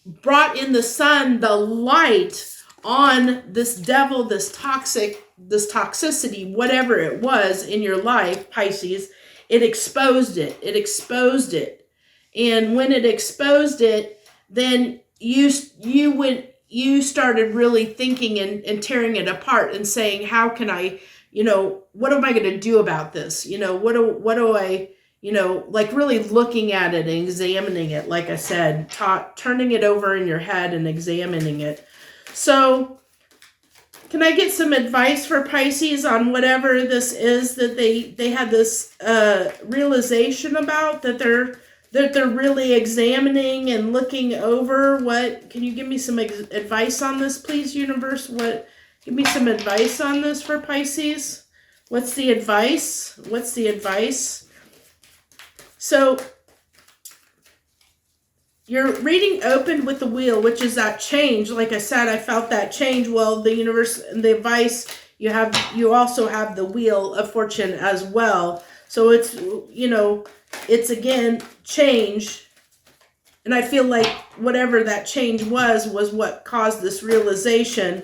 brought in the Sun, the light on this devil, this toxicity, whatever it was in your life, Pisces. It exposed it. And when it exposed it, then you started really thinking and tearing it apart and saying, how can I, what am I going to do about this? What do I, like really looking at it and examining it, like I said, turning it over in your head and examining it. So can I get some advice for Pisces on whatever this is that they had this realization about, that they're really examining and looking over? What can you give me some advice on this, please, universe? Give me some advice on this for Pisces. What's the advice? So your reading opened with the Wheel, which is that change. Like I said, I felt that change. Well, the universe and the advice, you also have the Wheel of Fortune as well. So it's, it's again change. And I feel like whatever that change was what caused this realization.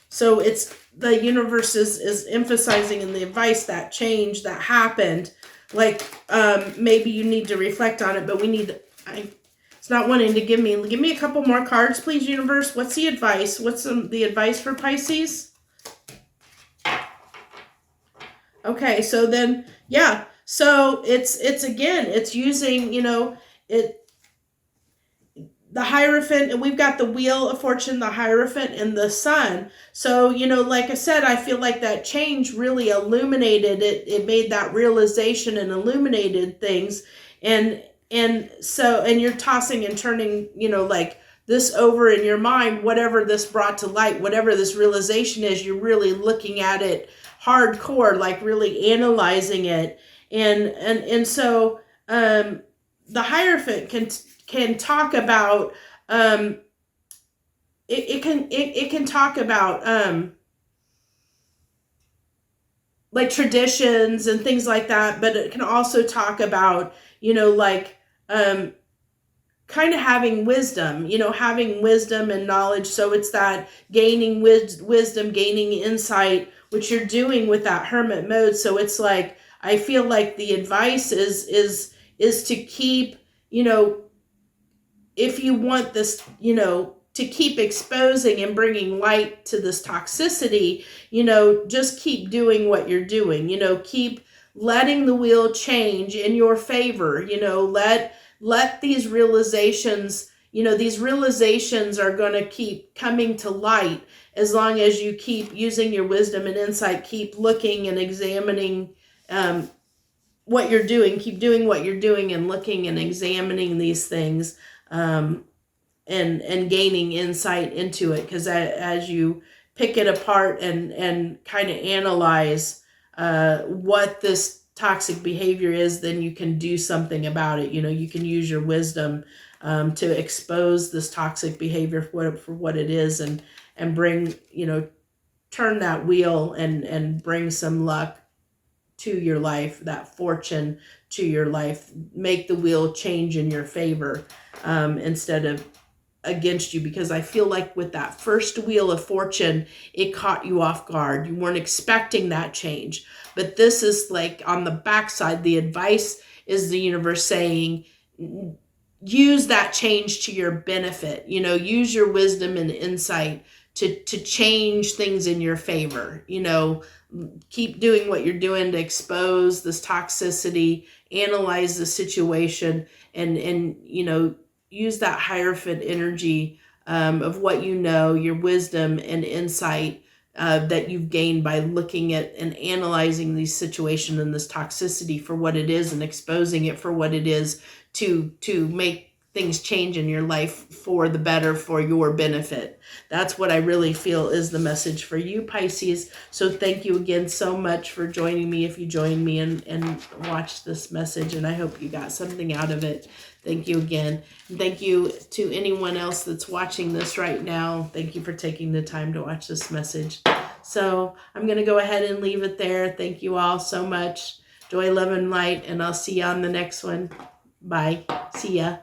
So it's the universe is emphasizing in the advice that change that happened. Like, maybe you need to reflect on it, but it's not wanting to give me a couple more cards, please, universe. What's the advice? What's the advice for Pisces? Okay, so then, yeah. So it's again, it's using, the Hierophant, and we've got the Wheel of Fortune, the Hierophant, and the Sun. So, like I said, I feel like that change really illuminated it. It made that realization and illuminated things. And you're tossing and turning, like this over in your mind, whatever this brought to light, whatever this realization is, you're really looking at it hardcore, like really analyzing it. And so, the Hierophant can talk about, it can talk about, like traditions and things like that, but it can also talk about, like, kind of having wisdom, you know, having wisdom and knowledge. So it's that gaining wisdom, gaining insight, which you're doing with that hermit mode. So it's like, I feel like the advice is to keep, you know, if you want this, you know, to keep exposing and bringing light to this toxicity, you know, just keep doing what you're doing, you know, keep letting the wheel change in your favor, you know, let these realizations, you know, these realizations are going to keep coming to light as long as you keep using your wisdom and insight, keep looking and examining what you're doing, keep doing what you're doing and looking and examining these things. And gaining insight into it, because as you pick it apart and kind of analyze what this toxic behavior is, then you can do something about it. You know, you can use your wisdom to expose this toxic behavior for what it is, and bring, you know, turn that wheel and bring some luck to your life, that fortune to your life, make the wheel change in your favor instead of against you. Because I feel like with that first wheel of fortune, it caught you off guard. You weren't expecting that change. But this is like on the backside, the advice is the universe saying, use that change to your benefit. You know, use your wisdom and insight to change things in your favor. You know, keep doing what you're doing to expose this toxicity, analyze the situation, and you know, use that Hierophant energy of what you know, your wisdom and insight that you've gained by looking at and analyzing these situations and this toxicity for what it is and exposing it for what it is, to make things change in your life for the better, for your benefit. That's what I really feel is the message for you, Pisces. So thank you again so much for joining me, if you joined me and watched this message, and I hope you got something out of it. Thank you again. And thank you to anyone else that's watching this right now. Thank you for taking the time to watch this message. So I'm going to go ahead and leave it there. Thank you all so much. Joy, love, and light, and I'll see you on the next one. Bye. See ya.